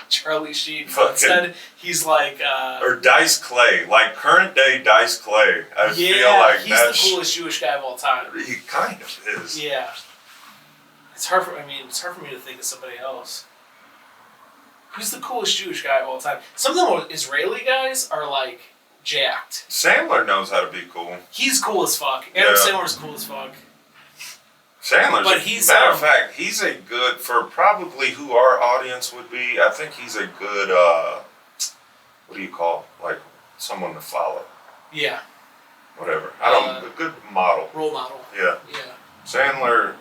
Charlie Sheen, but instead he's like. Or Dice Clay, like current day Dice Clay. I feel like he's the coolest Jewish guy of all time. He kind of is. Yeah. It's hard for me to think of somebody else. Who's the coolest Jewish guy of all time? Some of them Israeli guys are like jacked. Sandler knows how to be cool. He's cool as fuck. Adam Sandler's cool as fuck. Sandler's, matter of fact, he's a good, for probably who our audience would be, I think he's a good, what do you call, like, someone to follow. Yeah. Whatever. I don't, a good model. Role model. Yeah. Yeah. Sandler,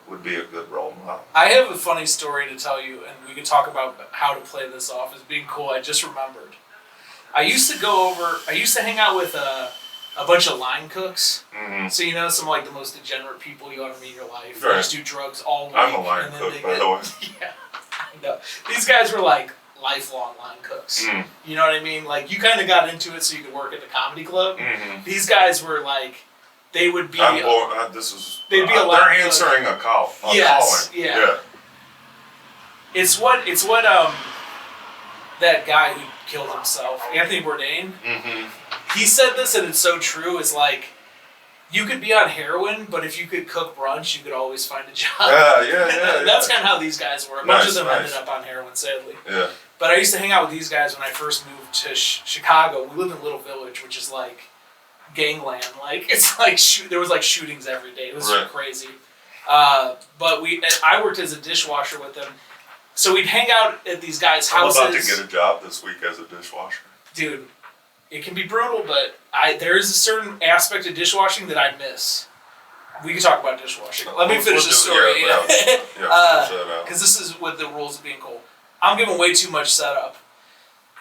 would be a good role model. I have a funny story to tell you, and we can talk about how to play this off as being cool. I just remembered. I used to hang out with a bunch of line cooks. Mm-hmm. So, some like the most degenerate people you ever meet in your life. Right. They just do drugs all week. I'm a line cook, by the way. Yeah, I know. These guys were like lifelong line cooks. Mm. You know what I mean? Like, you kind of got into it so you could work at the comedy club. Mm-hmm. These guys were like, they would be... they'd be they're answering a call. Yes, yeah. It's what that guy who killed himself, Anthony Bourdain, he said this, and it's so true, is like, you could be on heroin, but if you could cook brunch, you could always find a job. Yeah. That's kind of how these guys were. A bunch of them ended up on heroin, sadly. Yeah. But I used to hang out with these guys when I first moved to Chicago. We lived in a little village, which is like gangland. Like, it's like there was like shootings every day. It was crazy. But I worked as a dishwasher with them. So we'd hang out at these guys' houses. I'm about to get a job this week as a dishwasher. Dude, it can be brutal, but there is a certain aspect of dishwashing that I miss. We can talk about dishwashing. Let me finish the story. Because this is what the rules of being cool. I'm giving way too much setup.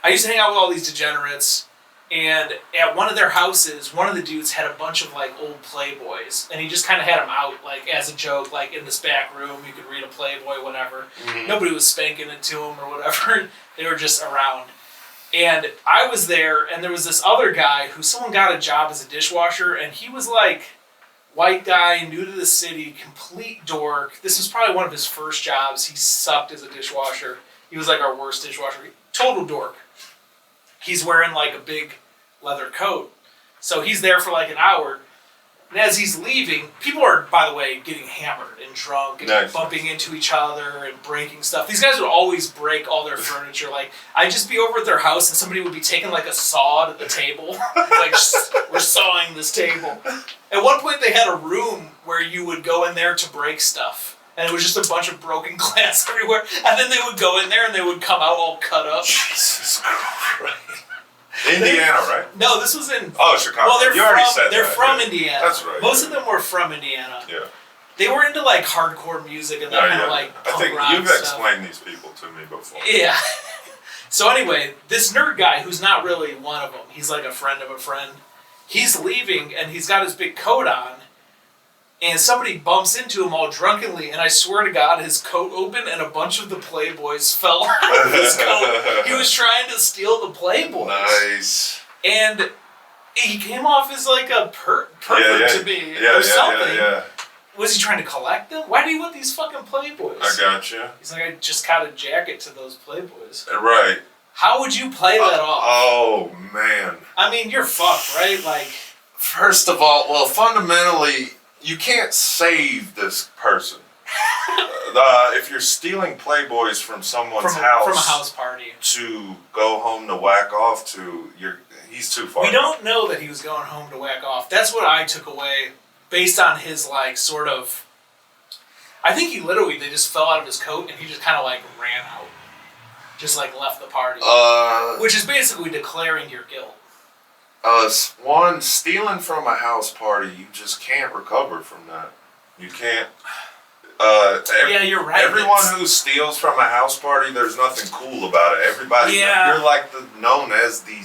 I used to hang out with all these degenerates, and at one of their houses, one of the dudes had a bunch of like old Playboys, and he just kind of had them out like as a joke, like in this back room. You could read a Playboy, whatever. Mm-hmm. Nobody was spanking it to him or whatever. They were just around. And I was there, and there was this other guy who someone got a job as a dishwasher, and he was like, white guy, new to the city, complete dork. This was probably one of his first jobs. He sucked as a dishwasher. He was like our worst dishwasher. Total dork. He's wearing like a big leather coat. So he's there for like an hour. And as he's leaving, people are, by the way, getting hammered and drunk and bumping into each other and breaking stuff. These guys would always break all their furniture. Like, I'd just be over at their house and somebody would be taking like a saw to the table. Like, we're sawing this table. At one point, they had a room where you would go in there to break stuff. And it was just a bunch of broken glass everywhere. And then they would go in there and they would come out all cut up. Jesus Christ. Indiana, right? No, this was in... Oh, Chicago. Well, they're that, from Indiana. That's right. Most of them were from Indiana. Yeah. They were into, like, hardcore music and that kind of, like, punk I think rock you've stuff. explained these people to me before. Yeah. So anyway, this nerd guy, who's not really one of them, he's like a friend of a friend, he's leaving, and he's got his big coat on, and somebody bumps into him all drunkenly, and I swear to God, his coat opened, and a bunch of the Playboys fell out of his coat. He was trying to steal the Playboys. Nice. And he came off as like a pervert to me or something. Yeah. Was he trying to collect them? Why do you want these fucking Playboys? I got you. He's like, I just got a jacket to those Playboys. Right. How would you play that off? Oh, man. I mean, you're fucked, right? Like, first of all, well, fundamentally, you can't save this person. If you're stealing Playboys from someone's house, from a house party, to go home to whack off to, he's too far. We don't know that he was going home to whack off. That's what I took away, based on his like sort of. I think they just fell out of his coat and he just kind of like ran out, just like left the party, which is basically declaring your guilt. One, stealing from a house party, you just can't recover from that. You can't. Yeah, you're right. Everyone who steals from a house party, there's nothing cool about it. Everybody, you're like known as the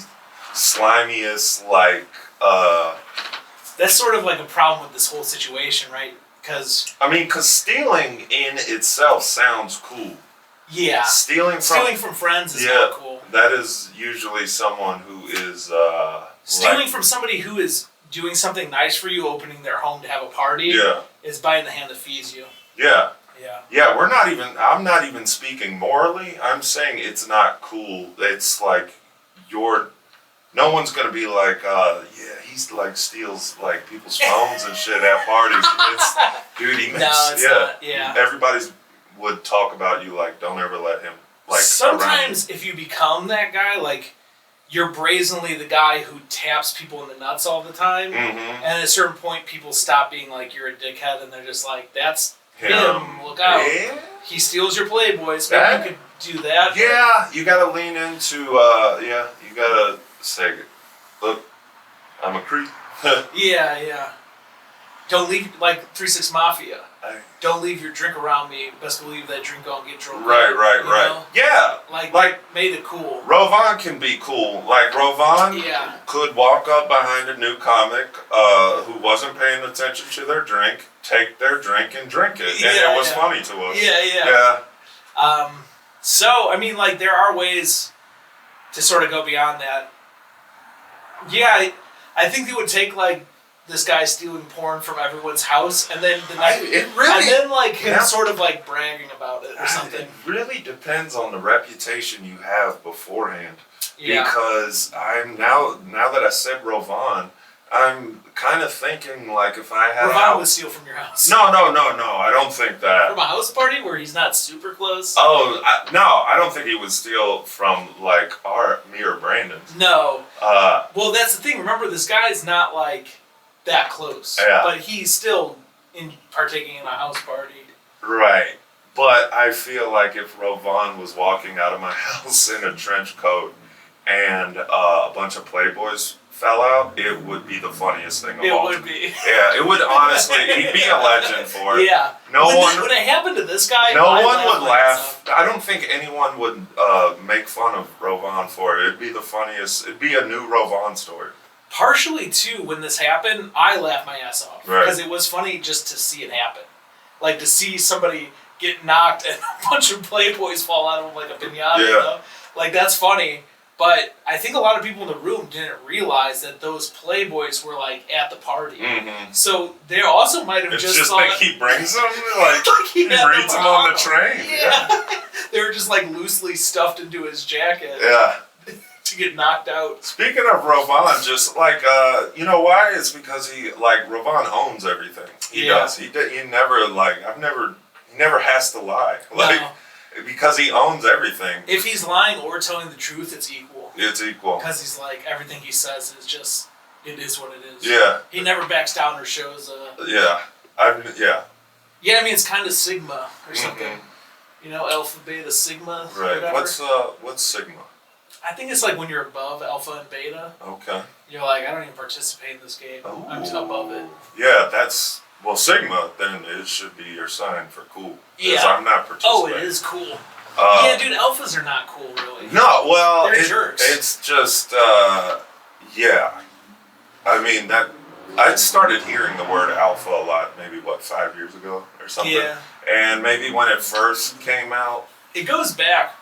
slimiest, like. That's sort of like a problem with this whole situation, right? Because stealing in itself sounds cool. Yeah. Stealing from friends is not cool. That is usually someone who is. Stealing from somebody who is doing something nice for you, opening their home to have a party, is biting the hand that feeds you. Yeah. I'm not even speaking morally. I'm saying it's not cool. It's like no one's gonna be like, he's like steals like people's phones and shit at parties. He makes. No, it's not. Yeah. Everybody would talk about you like, don't ever let him like. Sometimes if you become that guy, like. You're brazenly the guy who taps people in the nuts all the time. Mm-hmm. And at a certain point, people stop being like, you're a dickhead, and they're just like, that's him. Look out. Yeah. He steals your Playboys. Maybe you could do that. Yeah, you gotta lean into, you gotta say, look, I'm a creep. Yeah. Don't leave, like 3-6 Mafia. Don't leave your drink around me. Best believe that drink gonna get drunk. Right. Yeah. Like made it cool. Rovan can be cool. Like Rovan could walk up behind a new comic who wasn't paying attention to their drink, take their drink and drink it. And it was funny to us. Yeah. So, I mean, like, there are ways to sort of go beyond that. Yeah, I think it would take, like, this guy stealing porn from everyone's house, and then him sort of like bragging about it or something. It really depends on the reputation you have beforehand. Yeah. Because I'm now that I said Rovan, I'm kind of thinking like if I had Rovan would steal from your house. No, I don't think that. From a house party where he's not super close. Oh no, I don't think he would steal from like me or Brandon. No. Well, that's the thing. Remember, this guy's not like that close, but he's still partaking in a house party. Right, but I feel like if Rovan was walking out of my house in a trench coat and a bunch of Playboys fell out, it would be the funniest thing of all. It would be. Yeah, it would honestly. He'd be a legend for it. Yeah. Would it happen to this guy? No one would laugh. I don't think anyone would make fun of Rovan for it. It'd be the funniest. It'd be a new Rovan story. Partially, too, when this happened, I laughed my ass off. Because it was funny just to see it happen. Like, to see somebody get knocked and a bunch of Playboys fall out of him like a pinata. You know? Like, that's funny. But I think a lot of people in the room didn't realize that those Playboys were, like, at the party. Mm-hmm. So they also might have just thought... It's just like he brings them? Like he reads them on the train. Yeah. They were just, like, loosely stuffed into his jacket. Yeah. To get knocked out. Speaking of Rovan, just like you know why? It's because he Rovan owns everything. He does. He never he never has to lie. Because he owns everything. If he's lying or telling the truth, it's equal. It's equal. Because he's like everything he says is just it is what it is. Yeah. He never backs down or shows Yeah, I mean it's kind of Sigma or something. Mm-hmm. You know, Alpha, Beta, Sigma. Right. Whatever. What's Sigma? I think it's like when you're above Alpha and Beta. Okay. You're like, I don't even participate in this game. Ooh. I'm just above it. Yeah, Sigma, then it should be your sign for cool. Yeah. I'm not participating. Oh, it is cool. Yeah, dude, alphas are not cool, really. No, well... They're jerks. It's just, yeah. I mean, I started hearing the word alpha a lot, maybe, 5 years ago or something? Yeah. And maybe when it first came out... It goes back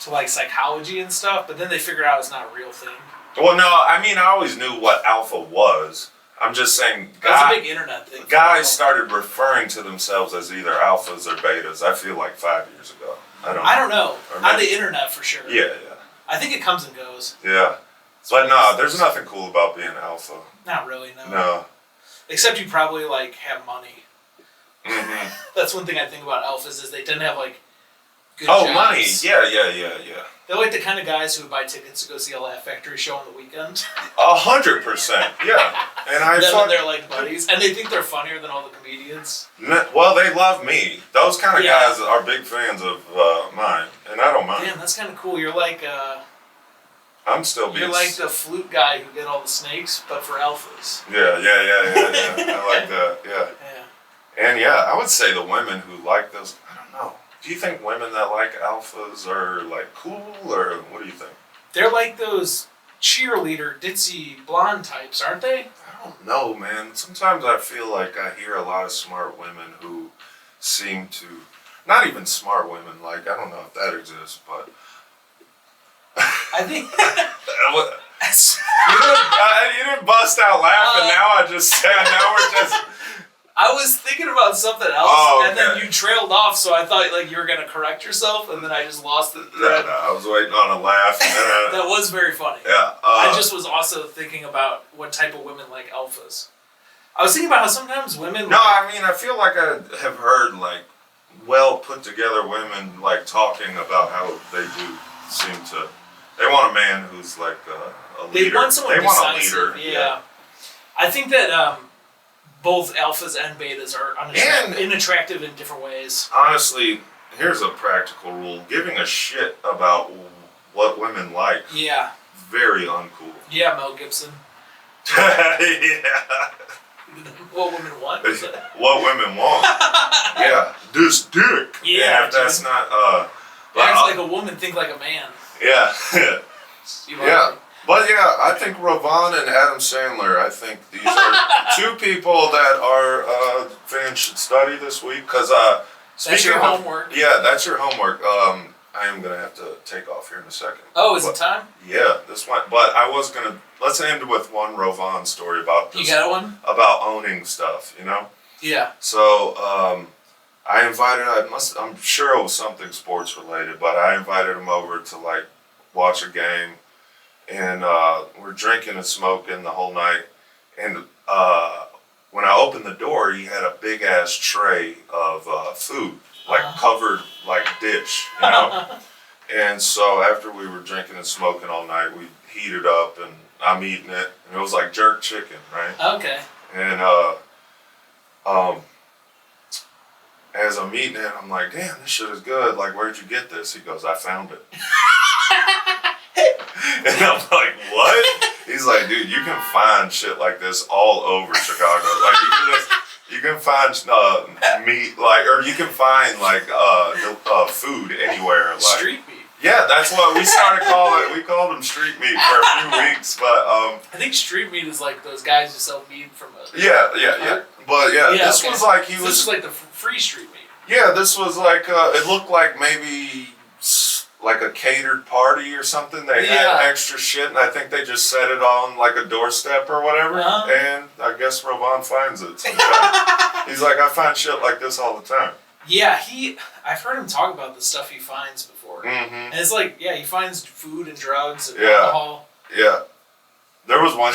to, like, psychology and stuff, but then they figured out it's not a real thing. Well, no, I mean, I always knew what alpha was. I'm just saying... That's a big internet thing. Guys started referring to themselves as either alphas or betas, I feel like 5 years ago. I don't know. On the internet, for sure. Yeah. I think it comes and goes. Yeah. But no, there's nothing cool about being alpha. Not really, no. No. Except you probably, like, have money. Mm-hmm. That's one thing I think about alphas is they tend to have, like, good jobs. Money. Yeah. They're like the kind of guys who would buy tickets to go see a Laugh Factory show on the weekend. 100%. Yeah. And they're like buddies, and they think they're funnier than all the comedians. Well, they love me. Those kind of guys are big fans of mine, and I don't mind. Damn, that's kind of cool. You're like I'm still being... You're like the flute guy who get all the snakes, but for alphas. Yeah. I like that. Yeah. And I would say the women who like those. I don't know. Do you think women that like alphas are like cool, or what do you think? They're like those cheerleader, ditzy blonde types, aren't they? I don't know, man. Sometimes I feel like I hear a lot of smart women who seem to, not even smart women, like, I don't know if that exists, but... I think... you didn't bust out laughing, now we're just... I was thinking about something else, and then you trailed off, so I thought like you were going to correct yourself, and then I just lost the thread. No, I was waiting on a laugh. That was very funny. Yeah. I just was also thinking about what type of women like alphas. I was thinking about how sometimes women... No, I mean, I feel like I have heard like well put together women like talking about how they do seem to... They want a man who's like a leader. They want someone decisive, want a leader. Yeah. I think that... both alphas and betas are unattractive in different ways. Honestly, here's a practical rule. Giving a shit about what women like. Yeah. Very uncool. Yeah, Mel Gibson. Yeah. What women want? What women want. Yeah, this dick. Yeah, if that's not. Acts like a woman, think like a man. Yeah. Yeah. But yeah, I think Ravon and Adam Sandler, I think these are two people that our fans should study this week. Because that's your homework. Yeah, that's your homework. I am going to have to take off here in a second. Oh, is it time? Yeah, this one. But I was going to, let's end with one Ravon story about this. You got one? About owning stuff, you know? Yeah. So, I invited, I'm sure it was something sports related, but I invited him over to like watch a game. And we're drinking and smoking the whole night. And when I opened the door, he had a big ass tray of food, like covered like dish, you know. And so after we were drinking and smoking all night, we heated up, and I'm eating it, and it was like jerk chicken, right? Okay. And as I'm eating it, I'm like, damn, this shit is good. Like, where'd you get this? He goes, I found it. And I'm like, what? He's like, dude, you can find shit like this all over Chicago. Like, you can find meat, like, or you can find like food anywhere. Like street meat. Yeah, that's what we started calling it. We called them street meat for a few weeks, but I think street meat is like those guys who sell meat from a. Yeah. But this was like This is like the free street meat. Yeah, this was like it looked like maybe like a catered party or something. They had extra shit, and I think they just set it on like a doorstep or whatever. And I guess Ravon finds it sometimes. He's like, I find shit like this all the time. Yeah, I've heard him talk about the stuff he finds before. Mm-hmm. And it's like, he finds food and drugs and alcohol. Yeah. There was one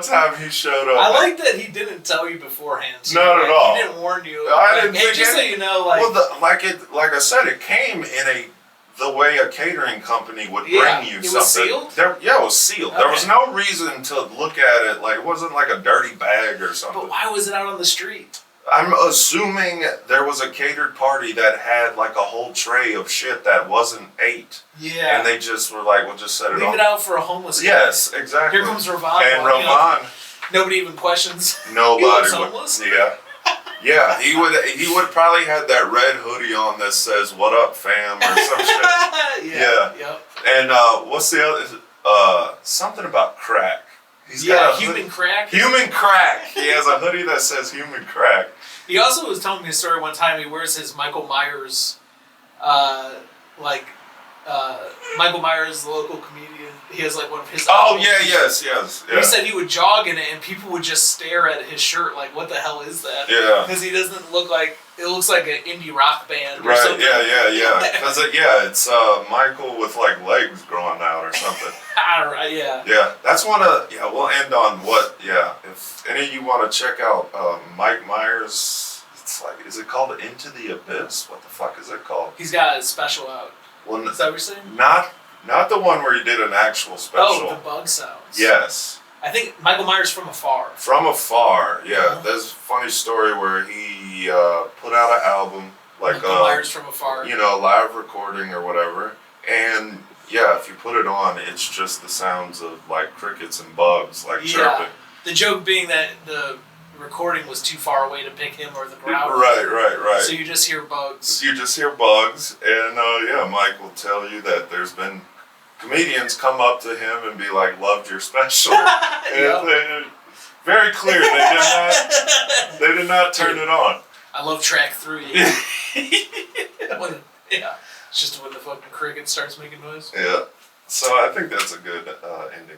time he showed up. I like that he didn't tell you beforehand. Too. Not at all. He didn't warn you. I didn't think just so you know, like. Well, like I said, it came in the way a catering company would bring you something. Was sealed? It was sealed. Okay. There was no reason to look at it like it wasn't like a dirty bag or something. But why was it out on the street? I'm assuming there was a catered party that had like a whole tray of shit that wasn't ate. Yeah. And they just were like, we'll just set it on. Leave it out for a homeless guy. Yes, exactly. Here comes Ravon. And Ravon. Nobody even questions. Nobody was homeless? Yeah. Yeah, he would probably had that red hoodie on that says "What up, fam" or some shit. Yeah. Yep. And what's the other? Something about crack. He's got a human crack. Human crack. He has a hoodie that says "Human crack." He also was telling me a story one time. He wears his Michael Myers, Michael Myers, the local comedian. He has like one of his. Oh yes. Yeah. He said he would jog in it, and people would just stare at his shirt like, "What the hell is that?" Yeah. Because he doesn't look like it looks like an indie rock band. Or right. something. Yeah. Because it's Michael with like legs growing out or something. Right. Yeah. Yeah. That's one of. Yeah. We'll end on what. Yeah. If any of you want to check out Mike Myers, it's like, is it called Into the Abyss? What the fuck is it called? He's got a special out. Well, is that what you're saying? Not the one where he did an actual special. Oh, the bug sounds. Yes. I think Michael Myers From Afar. From Afar, yeah. There's a funny story where he put out an album, like Michael Myers From Afar. Live recording or whatever. And yeah, if you put it on, it's just the sounds of like crickets and bugs, like chirping. The joke being that the recording was too far away to pick him or the crowd. Right. So you just hear bugs. And Mike will tell you that there's been comedians come up to him and be like, "Loved your special." And very clear, they did not turn it on. I love track 3. It's just when the fucking cricket starts making noise. Yeah. So I think that's a good ending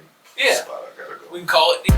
spot. I gotta go. We can call it.